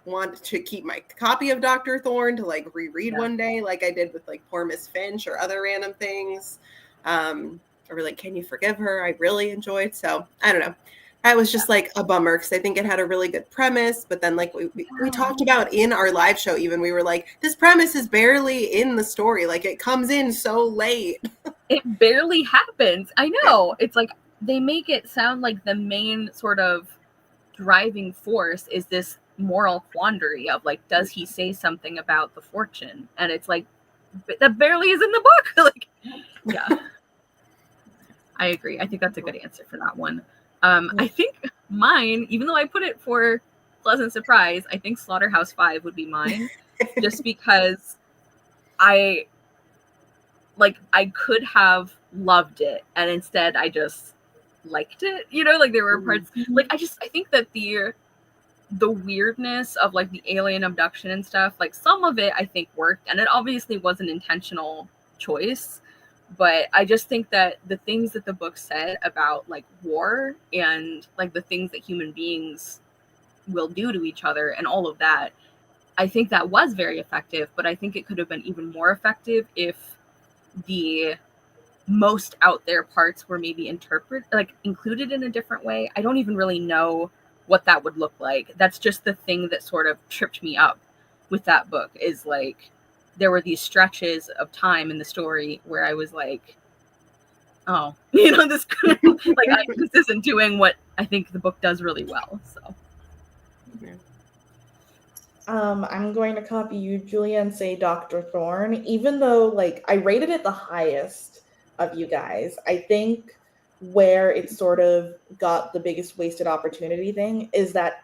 want to keep my copy of Dr. Thorne to like reread one day, like I did with like Poor Miss Finch or other random things. Or like, Can You Forgive Her? I really enjoyed. So I don't know. That was just like a bummer because I think it had a really good premise. But then like we talked about in our live show, even we were like, this premise is barely in the story. Like it comes in so late. It barely happens. I know. It's like they make it sound like the main sort of driving force is this moral quandary of like, does he say something about the fortune? And it's like, that barely is in the book. Like, yeah. I agree. I think that's a good answer for that one. I think mine, even though I put it for pleasant surprise, I think Slaughterhouse-Five would be mine, just because I could have loved it, and instead I just liked it. You know, like there were parts like I think that the weirdness of like the alien abduction and stuff, like some of it I think worked, and it obviously was an intentional choice. But I just think that the things that the book said about like war and like the things that human beings will do to each other and all of that, I think that was very effective. But I think it could have been even more effective if the most out there parts were maybe included in a different way. I don't even really know what that would look like. That's just the thing that sort of tripped me up with that book, is like there were these stretches of time in the story where I was like, oh, you know, this this isn't doing what I think the book does really well. So I'm going to copy you, Julia, and say Dr. Thorne, even though like I rated it the highest of you guys. I think where it sort of got the biggest wasted opportunity thing is that,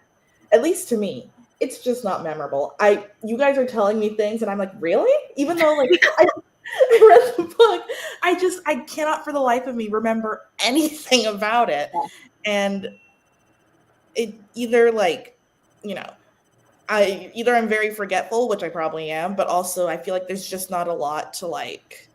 at least to me, it's just not memorable. You guys are telling me things and I'm like, really? Even though like I read the book, I cannot for the life of me remember anything about it. And it either like, you know, I'm very forgetful, which I probably am, but also I feel like there's just not a lot to like.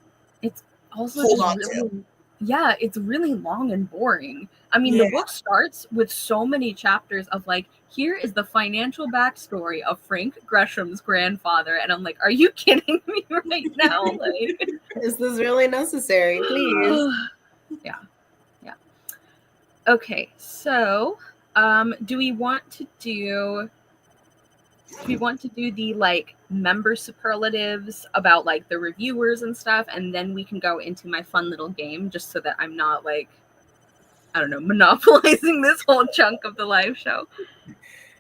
It's also hold on to. Yeah, it's really long and boring. I mean, the book starts with so many chapters of like, here is the financial backstory of Frank Gresham's grandfather, and I'm like, are you kidding me right now? Like, is this really necessary? Please. Yeah. Okay, so do we want to do the like member superlatives about like the reviewers and stuff, and then we can go into my fun little game, just so that I'm not like, I don't know, monopolizing this whole chunk of the live show.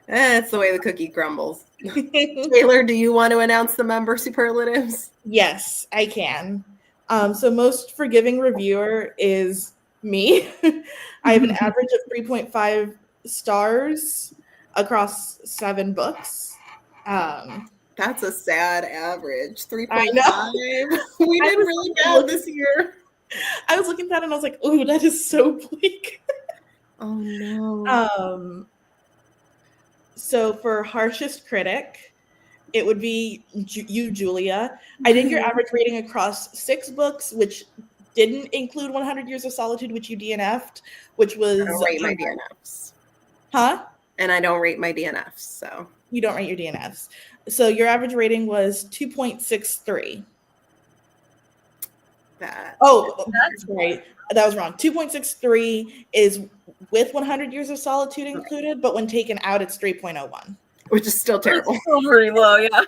That's the way the cookie crumbles. Taylor, do you want to announce the member superlatives? Yes, I can. So most forgiving reviewer is me. I have an average of 3.5 stars across 7 books. That's a sad average. 3.5. I know. We did really bad this year. I was looking at that and I was like, "Oh, that is so bleak." Oh no. So for harshest critic, it would be you, Julia. I think your average rating across 6 books, which didn't include 100 Years of Solitude, which you DNF'd, which was... I don't rate my DNFs. Huh? And I don't rate my DNFs, so... You don't rate your DNFs. So your average rating was 2.63. That's right. That was wrong. 2.63 is with 100 Years of Solitude included, but when taken out, it's 3.01. Which is still terrible. It's still very low, yeah.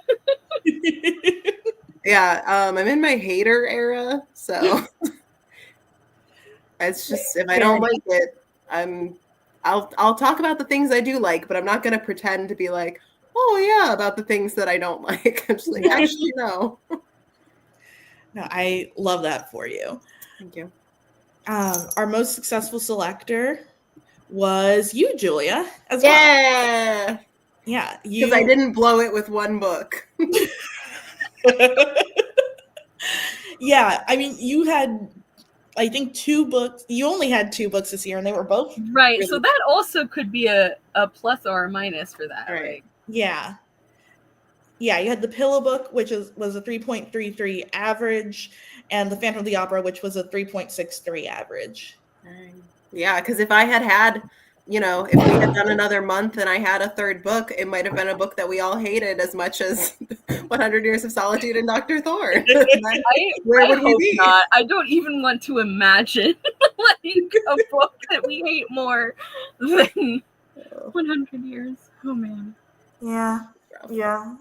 Yeah, I'm in my hater era, so it's just, if I don't like it, I'll talk about the things I do like, but I'm not going to pretend to be like, oh yeah, about the things that I don't like. I'm just like, actually, no. No, I love that for you. Thank you. Our most successful selector was you, Julia, as well. Yeah. Yeah, Because I didn't blow it with one book. Yeah, I mean, you had, I think, 2 books. You only had 2 books this year, and they were both Right. really So that also could be a plus or a minus for that, Right. right? Yeah. Yeah, you had the Pillow Book, which was a 3.33 average, and the Phantom of the Opera, which was a 3.63 average. Yeah, because if I had, if we had done another month and I had a 3rd book, it might have been a book that we all hated as much as 100 Years of Solitude and Dr. Thorne. Where would we hope be? not. I don't even want to imagine like a book that we hate more than 100 Years. Oh man. Yeah. Yeah.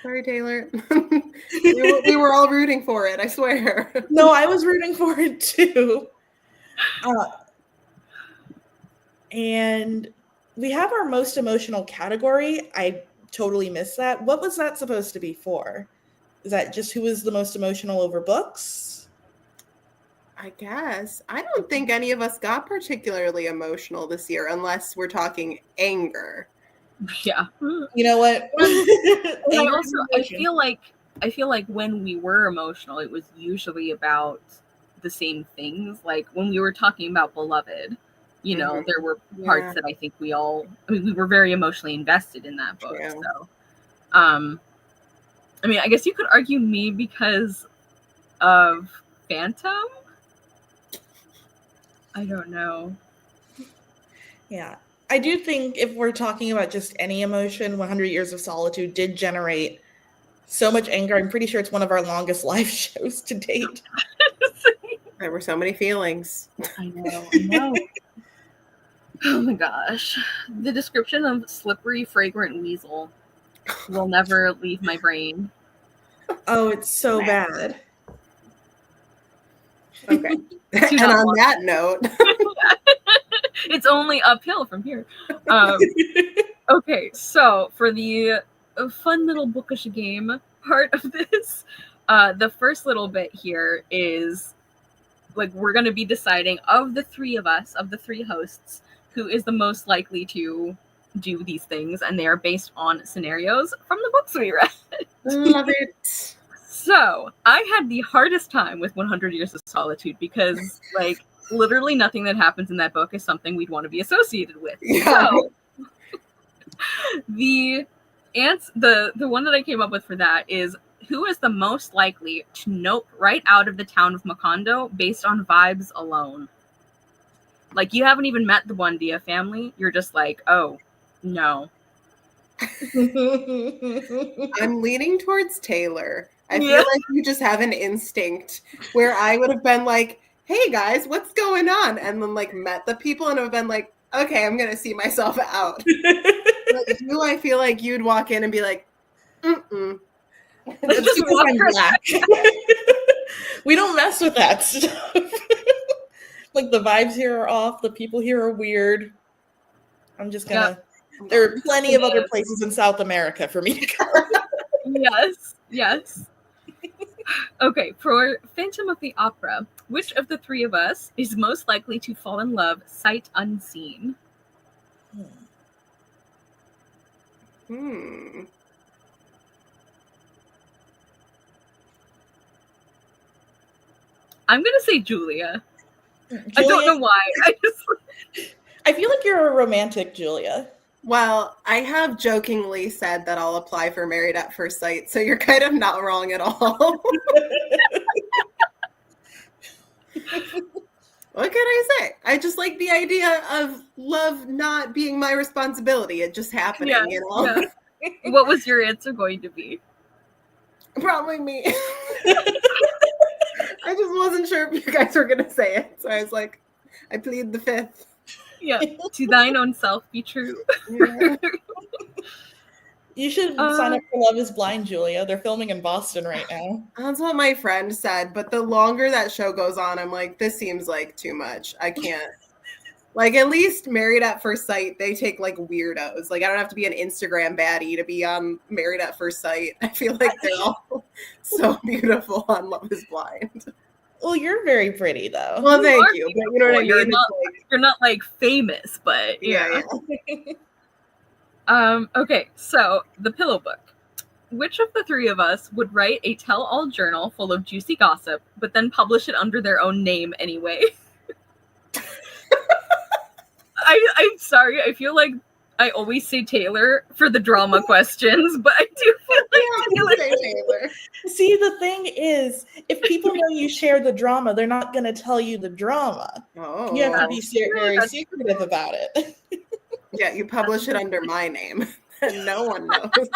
Sorry, Taylor. we were all rooting for it, I swear. No, I was rooting for it too. And we have our most emotional category. I totally missed that. What was that supposed to be for? Is that just who was the most emotional over books? I guess. I don't think any of us got particularly emotional this year, unless we're talking anger. Yeah. You know what? I feel like when we were emotional, it was usually about the same things. Like when we were talking about Beloved, there were parts that I think we were very emotionally invested in that book. True. So, I guess you could argue me because of Phantom. I don't know. Yeah. I do think if we're talking about just any emotion, 100 Years of Solitude did generate so much anger. I'm pretty sure it's one of our longest live shows to date. There were so many feelings. I know. Oh my gosh. The description of slippery, fragrant weasel will never leave my brain. Oh, it's so bad. Okay. And on that note, it's only uphill from here. Okay, so for the fun little bookish game part of this, the first little bit here is like we're going to be deciding of the 3 of us, of the 3 hosts, who is the most likely to do these things, and they are based on scenarios from the books we read. Love it. So I had the hardest time with 100 Years of Solitude because, like, literally nothing that happens in that book is something we'd want to be associated with. Yeah. So the one that I came up with for that is who is the most likely to nope right out of the town of Macondo based on vibes alone. Like, you haven't even met the Buendia family. You're just like, oh, no. I'm leaning towards Taylor. I feel like you just have an instinct where I would have been like, hey guys, what's going on? And then like met the people and have been like, okay, I'm going to see myself out. But you, I feel like you'd walk in and be like, mm-mm. That's because I'm black. We don't mess with that stuff. Like the vibes here are off. The people here are weird. I'm just going to... There are plenty of other places in South America for me to go. Yes. Okay, for Phantom of the Opera, which of the 3 of us is most likely to fall in love sight unseen? I'm going to say Julia. I don't know why. I feel like you're a romantic, Julia. Well, I have jokingly said that I'll apply for Married at First Sight, so you're kind of not wrong at all. What can I say? I just like the idea of love not being my responsibility. It just happening, Yeah. What was your answer going to be? Probably me. I just wasn't sure if you guys were going to say it. So I was like, I plead the 5th. Yeah, to thine own self be true. Yeah. You should sign up for Love is Blind, Julia. They're filming in Boston right now. That's what my friend said. But the longer that show goes on, I'm like, this seems like too much. I can't. Like, at least Married at First Sight, they take, like, weirdos. Like, I don't have to be an Instagram baddie to be on Married at First Sight. I feel like they're all so beautiful on Love is Blind. Well, you're very pretty, though. Well, thank you. But you know what I mean? You're not, like, famous, but yeah. Okay, so the Pillow Book. Which of the three of us would write a tell-all journal full of juicy gossip, but then publish it under their own name anyway? I'm sorry, I feel like I always say Taylor for the drama questions, but I do feel like Taylor. See, the thing is, if people know you share the drama, they're not going to tell you the drama. Oh, you have to be very secretive about it. Yeah, you publish it under my name, and no one knows.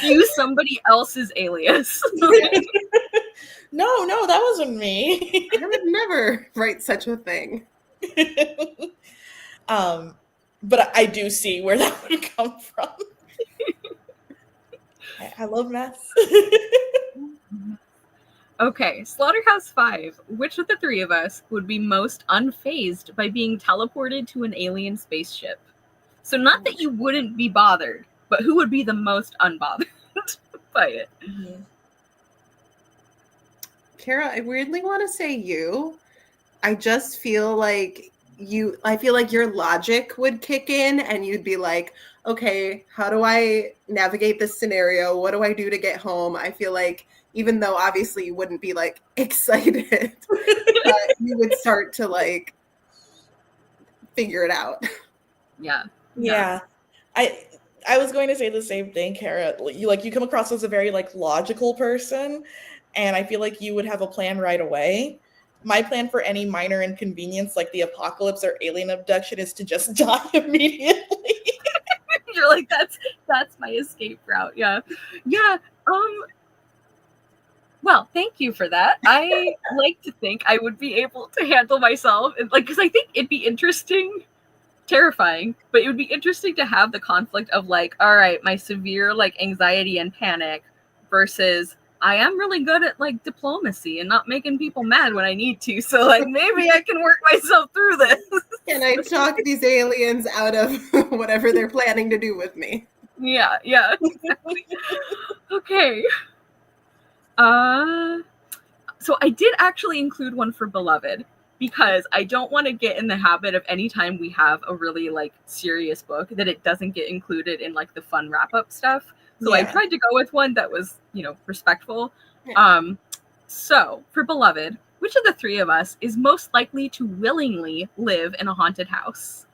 Use somebody else's alias. No, that wasn't me. I would never write such a thing. But I do see where that would come from. I love mess. Okay, Slaughterhouse-5. Which of the three of us would be most unfazed by being teleported to an alien spaceship? So not that you wouldn't be bothered, but who would be the most unbothered by it? Mm-hmm. Cara, I weirdly want to say you. I just feel like I feel like your logic would kick in and you'd be like, okay, how do I navigate this scenario? What do I do to get home? I feel like even though obviously you wouldn't be like excited, you would start to like figure it out. Yeah. I was going to say the same thing, Cara. You come across as a very like logical person, and I feel like you would have a plan right away. My plan for any minor inconvenience, like the apocalypse or alien abduction, is to just die immediately. You're like, that's my escape route. Yeah. Well, thank you for that. I like to think I would be able to handle myself, because I think it'd be interesting, terrifying, but it would be interesting to have the conflict of like, all right, my severe like anxiety and panic versus I am really good at like diplomacy and not making people mad when I need to. So like maybe I can work myself through this. Can I talk these aliens out of whatever they're planning to do with me? Yeah, exactly. Okay. So I did actually include one for Beloved because I don't want to get in the habit of anytime we have a really like serious book that it doesn't get included in like the fun wrap-up stuff. So I tried to go with one that was, respectful. Yeah. So for Beloved, which of the three of us is most likely to willingly live in a haunted house?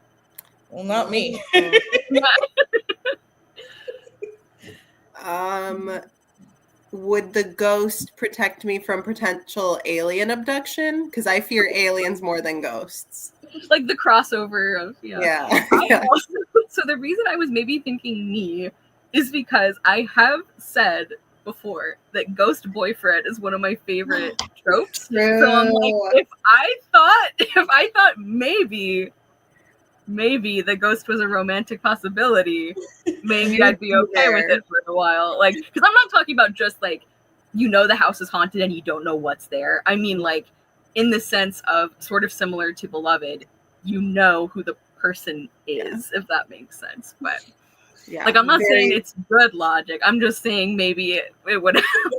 Well, not me. Would the ghost protect me from potential alien abduction? Because I fear aliens more than ghosts. Like the crossover of, Yeah. So the reason I was maybe thinking me is because I have said before that ghost boyfriend is one of my favorite tropes. True. So I'm like, if I thought maybe the ghost was a romantic possibility, maybe I'd be okay with it for a while. Like, because I'm not talking about just like, the house is haunted and you don't know what's there. I mean, like, in the sense of sort of similar to Beloved, you know who the person is, if that makes sense. But like, I'm not saying it's good logic. I'm just saying maybe it would happen.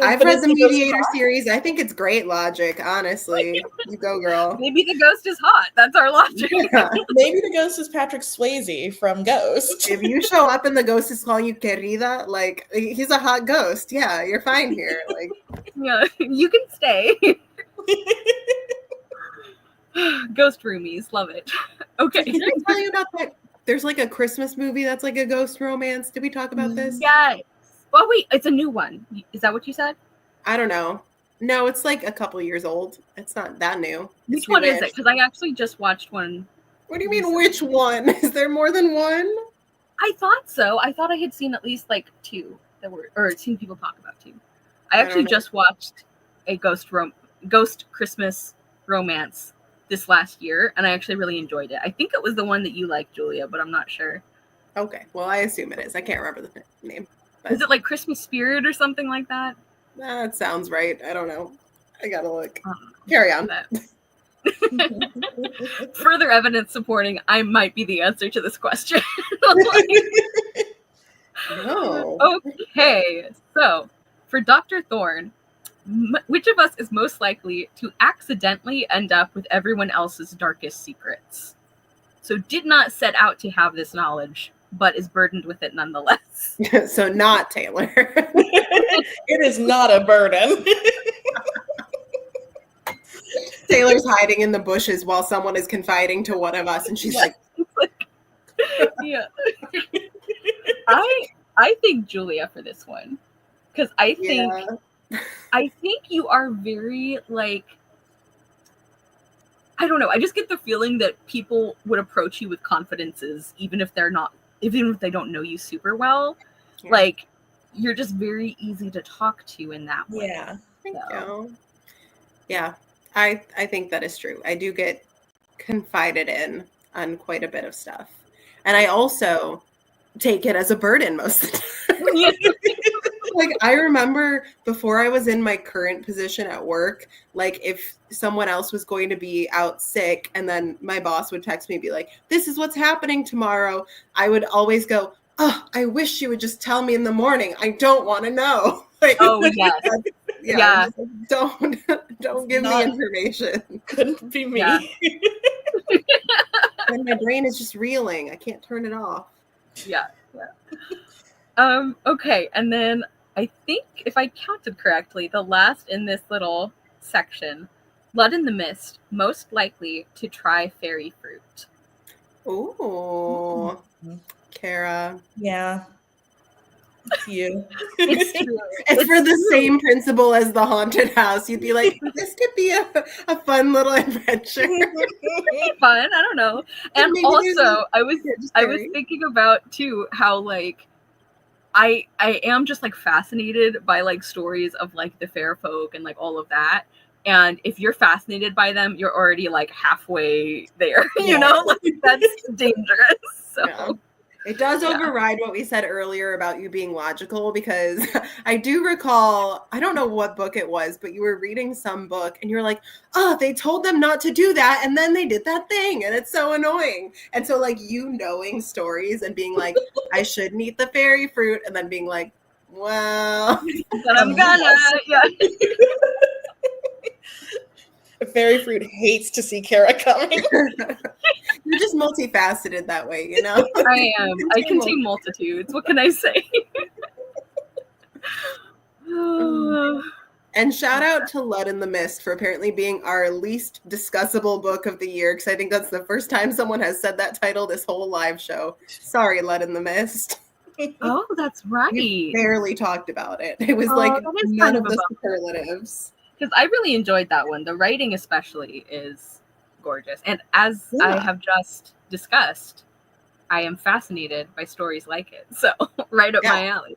I've read the Mediator series. I think it's great logic, honestly. You go, girl. Maybe the ghost is hot. That's our logic. Yeah. Maybe the ghost is Patrick Swayze from Ghost. If you show up and the ghost is calling you querida, like, he's a hot ghost. Yeah, you're fine here. Like, yeah, you can stay. Ghost roomies, love it. Okay. Did I tell you about that? There's like a Christmas movie that's like a ghost romance. Did we talk about this? Yes. Oh wait, it's a new one. Is that what you said? I don't know. No, it's like a couple years old. It's not that new. Which one is it? Because I actually just watched one. What do you mean, which one? Is there more than one? I thought so. I thought I had seen at least like two or seen people talk about two. I actually just watched a ghost Christmas romance this last year, and I actually really enjoyed it. I think it was the one that you liked, Julia, but I'm not sure. Okay, well, I assume it is. I can't remember the name. But... Is it like Christmas Spirit or something like that? That sounds right. I don't know. I gotta look. Carry on. Further evidence supporting I might be the answer to this question. No. Okay, so for Dr. Thorne, which of us is most likely to accidentally end up with everyone else's darkest secrets? So did not set out to have this knowledge, but is burdened with it nonetheless. So not Taylor. It is not a burden. Taylor's hiding in the bushes while someone is confiding to one of us, and she's like, Yeah. I think Julia for this one. Because I think you are very like, I don't know. I just get the feeling that people would approach you with confidences, even if they don't know you super well. Yeah. Like, you're just very easy to talk to in that way. Yeah. Thank you. Yeah, I think that is true. I do get confided in on quite a bit of stuff. And I also take it as a burden most of the time. Like, I remember before I was in my current position at work, like if someone else was going to be out sick and then my boss would text me and be like, this is what's happening tomorrow, I would always go, oh, I wish you would just tell me in the morning. I don't want to know. Like, oh, yes. Yeah. Like, don't give me information. Couldn't be me. Yeah. And my brain is just reeling. I can't turn it off. Yeah. Okay, and then I think if I counted correctly, the last in this little section, Blood in the Mist, most likely to try fairy fruit. Ooh, Cara. Yeah. It's you. It's true. It's for the same principle as the haunted house. You'd be like, this could be a fun little adventure. Fun, I don't know. And Maybe also, I was thinking about too how like I am just like fascinated by like stories of like the fair folk and like all of that. And if you're fascinated by them, you're already like halfway there. You know, like that's dangerous. So. Yeah. It does override what we said earlier about you being logical, because I do recall, I don't know what book it was, but you were reading some book and you're like, oh, they told them not to do that. And then they did that thing. And it's so annoying. And so like you knowing stories and being like, I shouldn't eat the fairy fruit. And then being like, well, but I'm gonna, yeah. Fairy fruit hates to see Cara coming. You're just multifaceted that way, you know? I am. I contain multitudes. What can I say? And shout out to Blood in the Mist for apparently being our least discussable book of the year, because I think that's the first time someone has said that title this whole live show. Sorry, Blood in the Mist. Oh, that's right. We barely talked about it. It was like none of the superlatives. Because I really enjoyed that one. The writing especially is gorgeous. And as I have just discussed, I am fascinated by stories like it. So right up my alley.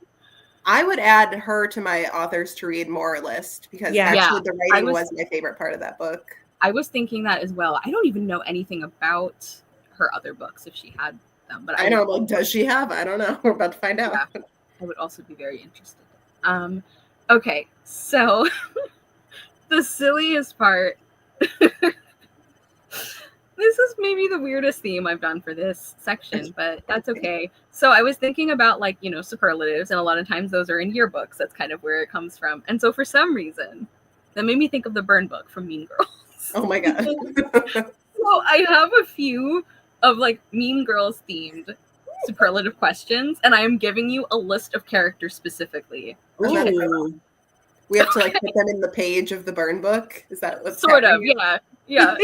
I would add her to my authors to read more list, because actually the writing was my favorite part of that book. I was thinking that as well. I don't even know anything about her other books if she had them. But I know, like, does she have? I don't know. We're about to find out. Yeah, I would also be very interested. Okay, so the silliest part. This is maybe the weirdest theme I've done for this section, but that's okay. So I was thinking about, like, you know, superlatives, and a lot of times those are in yearbooks. That's kind of where it comes from. And so for some reason, that made me think of the burn book from Mean Girls. Oh my God. So I have a few of like Mean Girls themed superlative questions, and I am giving you a list of characters specifically. Ooh. We have to like put them in the page of the burn book. Is that what's sort happening? of, yeah.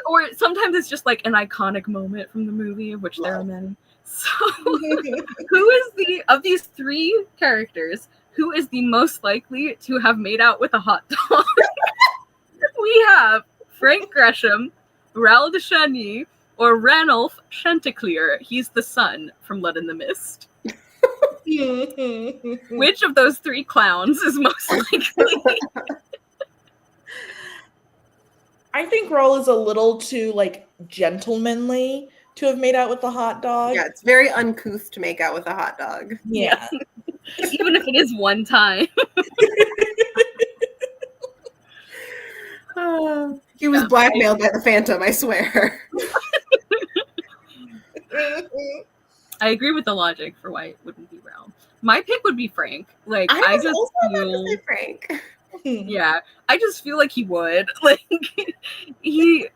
or sometimes it's just like an iconic moment from the movie, of which there are many. So who is of these three characters, who is the most likely to have made out with a hot dog? We have Frank Gresham, Raoul de Chagny, or Ranulph Chanticleer. He's the son from Blood in the Mist. Which of those three clowns is most likely? I think Raoul is a little too like gentlemanly to have made out with a hot dog. Yeah, it's very uncouth to make out with a hot dog. Yeah. Even if it is one time. He was blackmailed by the Phantom, I swear. I agree with the logic for why it wouldn't be Ralph. My pick would be Frank. Like, I was just also about to feel, say Frank. yeah, I just feel like he would. Like, he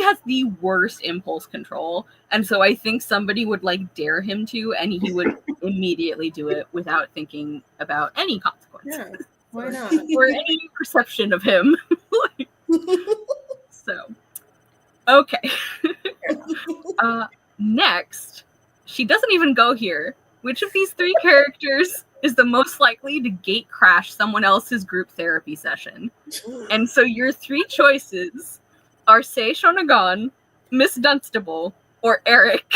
has the worst impulse control, and so I think somebody would like dare him to, and he would immediately do it without thinking about any consequences. Yeah, why not? Or any perception of him. So, okay. Next, she doesn't even go here. Which of these 3 characters is the most likely to gate crash someone else's group therapy session? And so your 3 choices are Sei Shonagon, Miss Dunstable, or Eric.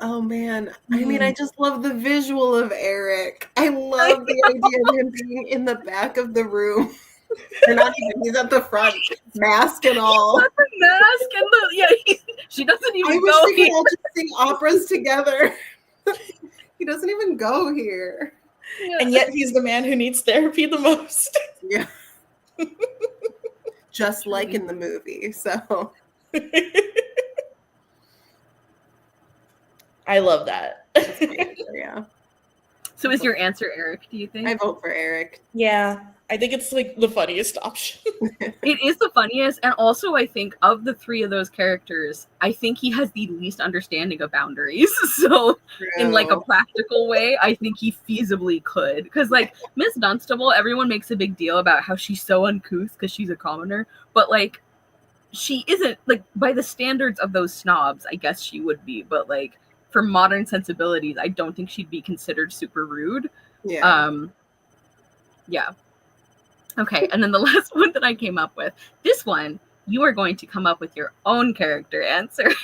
Oh man, I mean, I just love the visual of Eric. I love the idea of him being in the back of the room. Or not even, he's at the front, mask and all. He's got the mask and she doesn't even I wish go we here. could all just sing operas together. He doesn't even go here. Yeah. And yet he's the man who needs therapy the most. Yeah. Just like in the movie, so. I love that. Yeah. So is your answer Eric, do you think? I vote for Eric. Yeah, I think it's like the funniest option. It is the funniest, and also I think of the 3 of those characters, I think he has the least understanding of boundaries. So in like a practical way, I think he feasibly could. Because like Miss Dunstable, everyone makes a big deal about how she's so uncouth because she's a commoner, but like she isn't, like by the standards of those snobs, I guess she would be, but like for modern sensibilities, I don't think she'd be considered super rude. Yeah. Yeah. Okay, and then the last one that I came up with, this one, you are going to come up with your own character answers.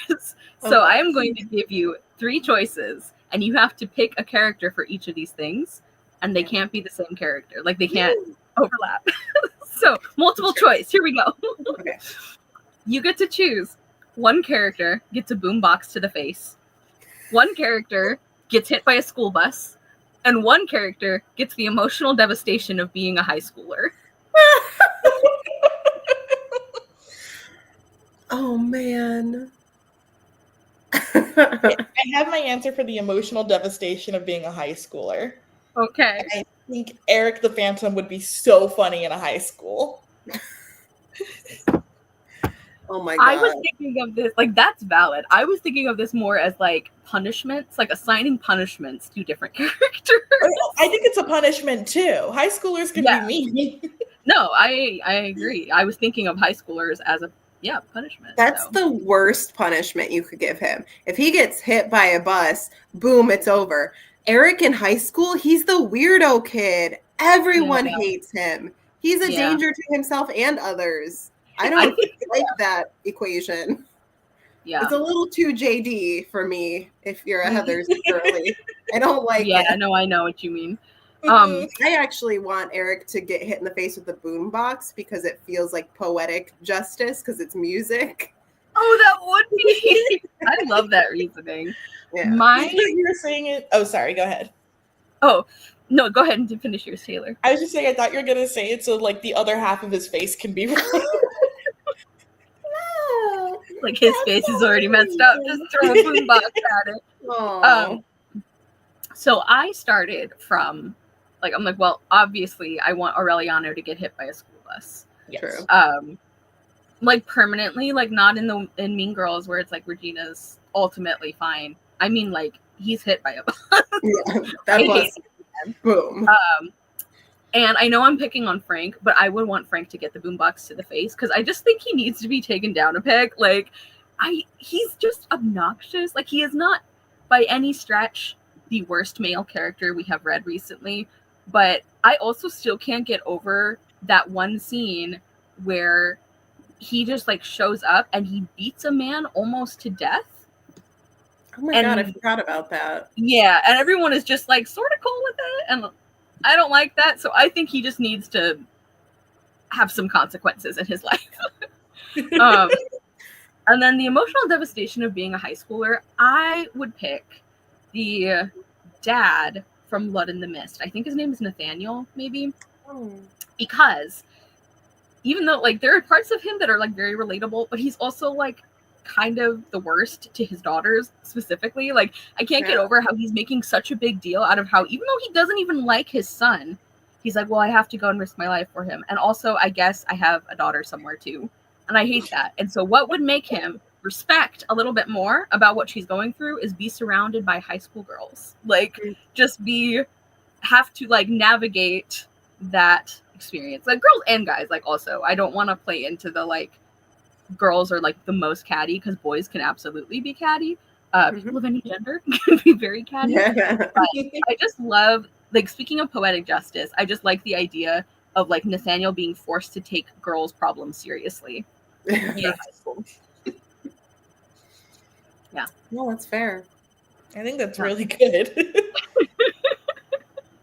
So I am going to give you 3 choices, and you have to pick a character for each of these things, and they can't be the same character. Like, they can't overlap. So, multiple choice. Here we go. Okay. You get to choose. One character gets a boombox to the face. One character gets hit by a school bus. And one character gets the emotional devastation of being a high schooler. Oh man. I have my answer for the emotional devastation of being a high schooler. Okay. I think Eric the Phantom would be so funny in a high school. Oh my god. I was thinking of this, like, that's valid. I was thinking of this more as like punishments, like assigning punishments to different characters. I think it's a punishment too. High schoolers can be mean. No, I agree. I was thinking of high schoolers as a punishment. That's the worst punishment you could give him. If he gets hit by a bus, boom, it's over. Eric in high school, he's the weirdo kid. Everyone hates him. He's a danger to himself and others. I don't like that equation. Yeah. It's a little too JD for me if you're a Heather's girly. I don't like it. Yeah, no, I know what you mean. I actually want Eric to get hit in the face with the boombox because it feels like poetic justice because it's music. Oh, that would be. I love that reasoning. Yeah. You were saying it. Oh, sorry. Go ahead. Oh, no, go ahead and finish yours, Taylor. I was just saying, I thought you were going to say it so like the other half of his face can be right. Like his face is already messed up. Just throw a boombox at it. So I started from, like, I'm like, well, obviously I want Aureliano to get hit by a school bus. Yes. True. Like permanently, like not in Mean Girls where it's like Regina's ultimately fine. I mean, like he's hit by a bus. Yeah, that bus. Boom. And I know I'm picking on Frank, but I would want Frank to get the boombox to the face because I just think he needs to be taken down a peg. Like, he's just obnoxious. Like, he is not by any stretch the worst male character we have read recently, but I also still can't get over that one scene where he just like shows up and he beats a man almost to death. Oh my god, I forgot about that. Yeah, and everyone is just like sort of cool with it, and I don't like that, so I think he just needs to have some consequences in his life. And then the emotional devastation of being a high schooler, I would pick the dad from Blood in the Mist. I think his name is Nathaniel, maybe. Oh. Because even though, like, there are parts of him that are, like, very relatable, but he's also, like, kind of the worst to his daughters specifically. Like, I can't get over how he's making such a big deal out of how, even though he doesn't even like his son, he's like, well, I have to go and risk my life for him. And also, I guess I have a daughter somewhere too. And I hate that. And so what would make him respect a little bit more about what she's going through is be surrounded by high school girls. Like, just have to, like, navigate that experience. Like, girls and guys, like, also. I don't want to play into the, like, girls are, like, the most catty, because boys can absolutely be catty. People of any gender can be very catty. But I just love, like, speaking of poetic justice, I just like the idea of, like, Nathaniel being forced to take girls' problems seriously. Yeah. Yeah. No, that's fair. I think that's really good.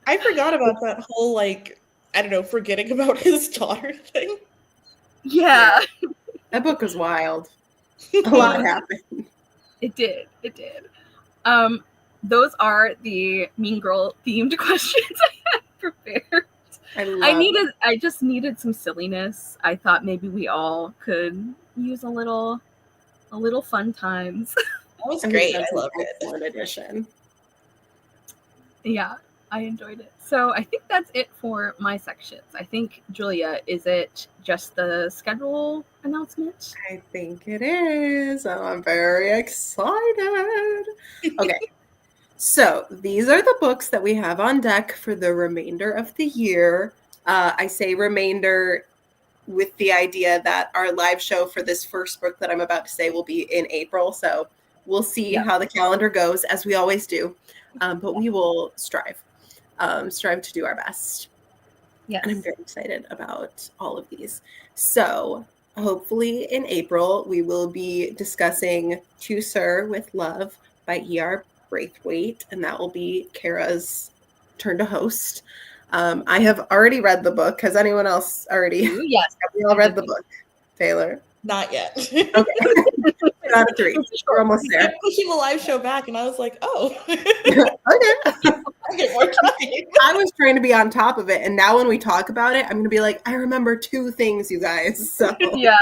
I forgot about that whole, like, I don't know, forgetting about his daughter thing. Yeah. That book was wild. A lot happened. It did. Those are the Mean Girl themed questions I had prepared. I just needed some silliness. I thought maybe we all could use a little fun times. That was great. I loved it. Excellent edition. Yeah, I enjoyed it. So I think that's it for my sections. I think, Julia, is it just the schedule announcement? I think it is. I'm very excited. Okay. So these are the books that we have on deck for the remainder of the year. I say remainder with the idea that our live show for this first book that I'm about to say will be in April. So we'll see how the calendar goes, as we always do. But we will strive to do our best. Yes. And I'm very excited about all of these. So hopefully in April, we will be discussing To Sir with Love by E.R. Braithwaite, and that will be Cara's turn to host. I have already read the book. Has anyone else already? Yes. Have we all read the book? Taylor? Not yet. Okay. 2 out of 3. We're almost there. I'm pushing the live show back, and I was like, oh. Okay. I get more time. I was trying to be on top of it, and now when we talk about it, I'm going to be like, I remember 2 things, you guys. So yeah,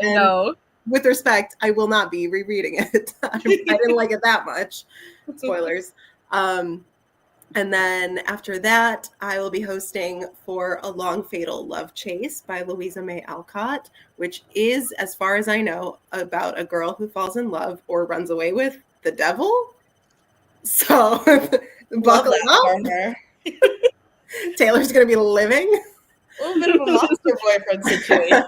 I know. With respect, I will not be rereading it. I didn't like it that much. Spoilers. And then after that, I will be hosting For a Long Fatal Love Chase by Louisa May Alcott, which is, as far as I know, about a girl who falls in love or runs away with the devil. So buckle up. Taylor's going to be living. A little bit of a monster boyfriend situation.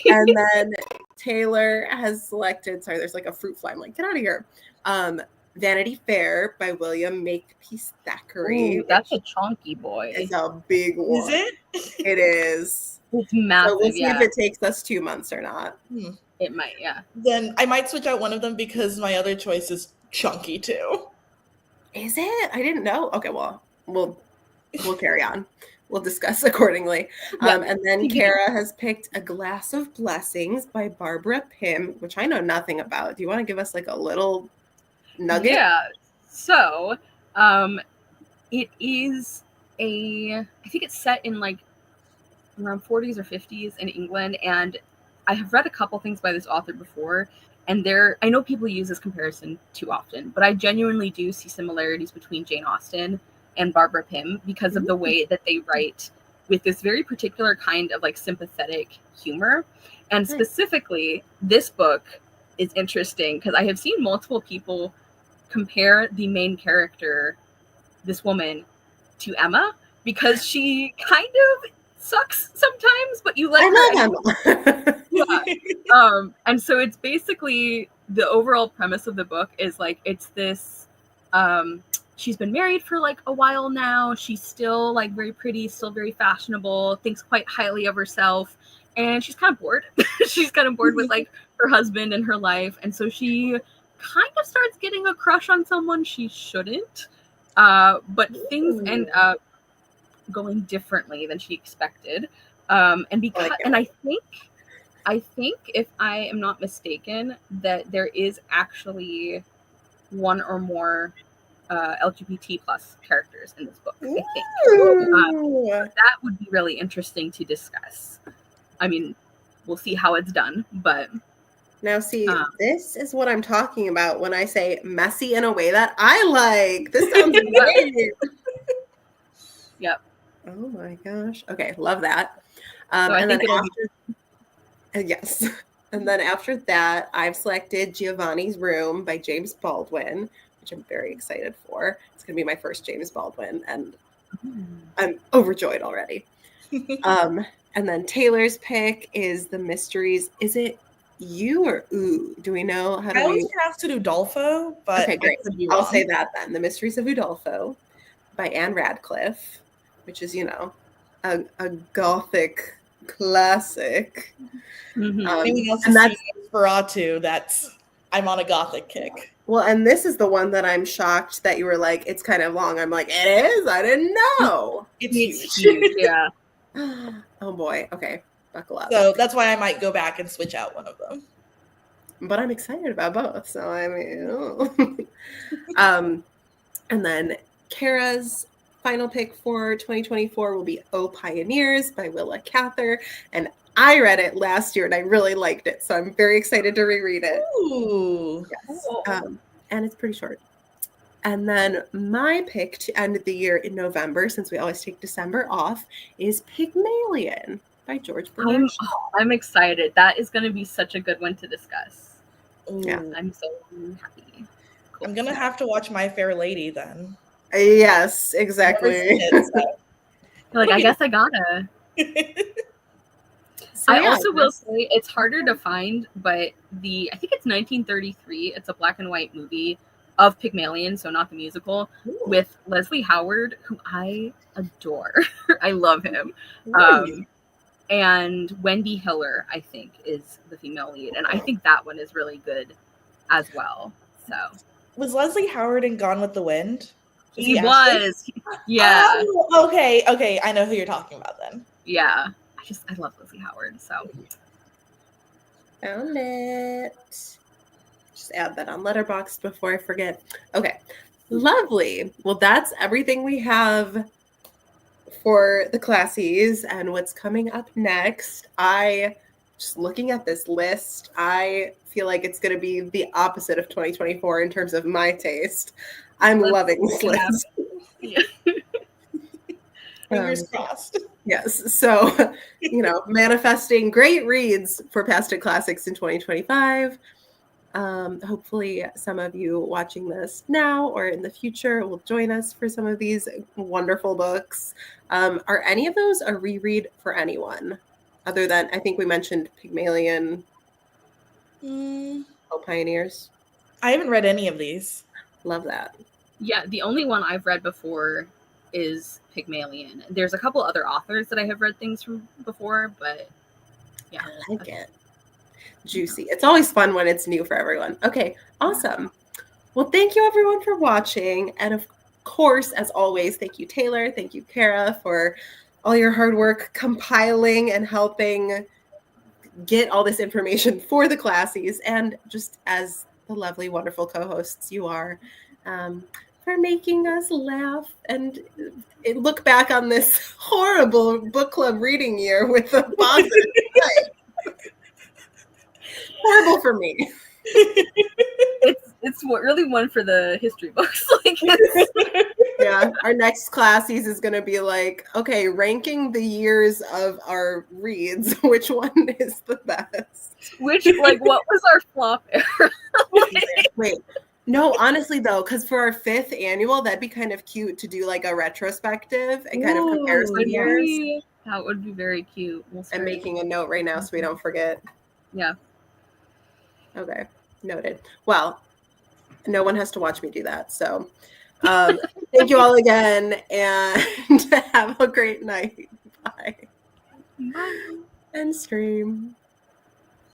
And then Taylor has selected, sorry, there's like a fruit fly. I'm like, get out of here. Vanity Fair by William Makepeace Thackeray. Ooh, that's a chunky boy. It's a big one. Is it? It is. It's massive. So we'll see if it takes us 2 months or not. It might, yeah. Then I might switch out one of them because my other choice is chunky too. Is it? I didn't know. Okay, well, we'll carry on. We'll discuss accordingly. And then Cara has picked A Glass of Blessings by Barbara Pym, which I know nothing about. Do you want to give us like a little nugget? Yeah. So, it is I think it's set in like around 40s or 50s in England, and I have read a couple things by this author before, and I know people use this comparison too often, but I genuinely do see similarities between Jane Austen and Barbara Pym because of the way that they write with this very particular kind of like sympathetic humor. And specifically, this book is interesting because I have seen multiple people compare the main character, this woman, to Emma, because she kind of sucks sometimes, but you like her. Yeah. And so it's basically the overall premise of the book is like it's this she's been married for like a while now. She's still like very pretty, still very fashionable, thinks quite highly of herself, and she's kind of bored. She's kind of bored with like her husband and her life, and so she kind of starts getting a crush on someone she shouldn't. But things end up going differently than she expected. And because and I think if I am not mistaken, that there is actually one or more LGBT plus characters in this book, I think. Ooh. That would be really interesting to discuss. I mean, we'll see how it's done, but Now, see, this is what I'm talking about when I say messy in a way that I like. This sounds great. Yep. Oh my gosh. Okay, love that. So I and think then it'll after, yes. And then after that, I've selected Giovanni's Room by James Baldwin, which I'm very excited for. It's going to be my first James Baldwin, and I'm overjoyed already. And then Taylor's pick is The Mysteries. Is it you or ooh? Do we know how I to always pronounce it Udolpho, but Okay, great. I could be I'll wrong. say that then. The Mysteries of Udolpho by Anne Radcliffe, which is, a gothic classic. Mhm. Anyone else and has that's seen Nosferatu, I'm on a gothic kick. well, and this is the one that I'm shocked that you were like, it's kind of long. I'm like, it is? I didn't know. It's huge. huge, yeah. Oh boy. Okay. Buckle up. So that's why I might go back and switch out one of them. But I'm excited about both. So I mean, and then Cara's final pick for 2024 will be Oh Pioneers by Willa Cather. And I read it last year and I really liked it. So I'm very excited to reread it. Ooh. Yes. And it's pretty short. And then my pick to end the year in November, since we always take December off, is Pygmalion by George Bernard Shaw. I'm excited. That is going to be such a good one to discuss. Yeah. I'm so happy. Cool. I'm going to have to watch My Fair Lady then. Yes, exactly. I guess I gotta. So I also will say it's harder to find, but I think it's 1933. It's a black and white movie of Pygmalion, so not the musical, with Leslie Howard, who I adore. I love him. And Wendy Hiller, I think, is the female lead. And I think that one is really good as well. So was Leslie Howard in Gone with the Wind? He was. Yeah. Oh, okay. I know who you're talking about then. Yeah. I love Leslie Howard. So found it. Just add that on Letterboxd before I forget. Okay. Lovely. Well, that's everything we have for the classies and what's coming up next. Just looking at this list, I feel like it's going to be the opposite of 2024 in terms of my taste. I'm loving this list. Yeah. Fingers crossed. Yes. So, manifesting great reads for Past It Classics in 2025. Hopefully some of you watching this now or in the future will join us for some of these wonderful books. Are any of those a reread for anyone other than, I think we mentioned Pygmalion, Oh Pioneers? I haven't read any of these. Love that. Yeah, the only one I've read before is Pygmalion. There's a couple other authors that I have read things from before, but yeah. I like it. Juicy. It's always fun when it's new for everyone. Okay, awesome. Well, thank you everyone for watching. And of course, as always, thank you, Taylor. Thank you, Cara, for all your hard work compiling and helping get all this information for the classies. And just as the lovely, wonderful co-hosts you are, for making us laugh and look back on this horrible book club reading year with a positive side. Horrible for me. It's really one for the history books. Yeah, our next classies is going to be like, okay, ranking the years of our reads. Which one is the best? What was our flop era? Wait. No, honestly, though, because for our 5th annual, that'd be kind of cute to do like a retrospective and kind of comparison years. That would be very cute. I'm making a note right now so we don't forget. Yeah. Okay, noted. Well, no one has to watch me do that. So thank you all again and have a great night. Bye. Bye. End stream.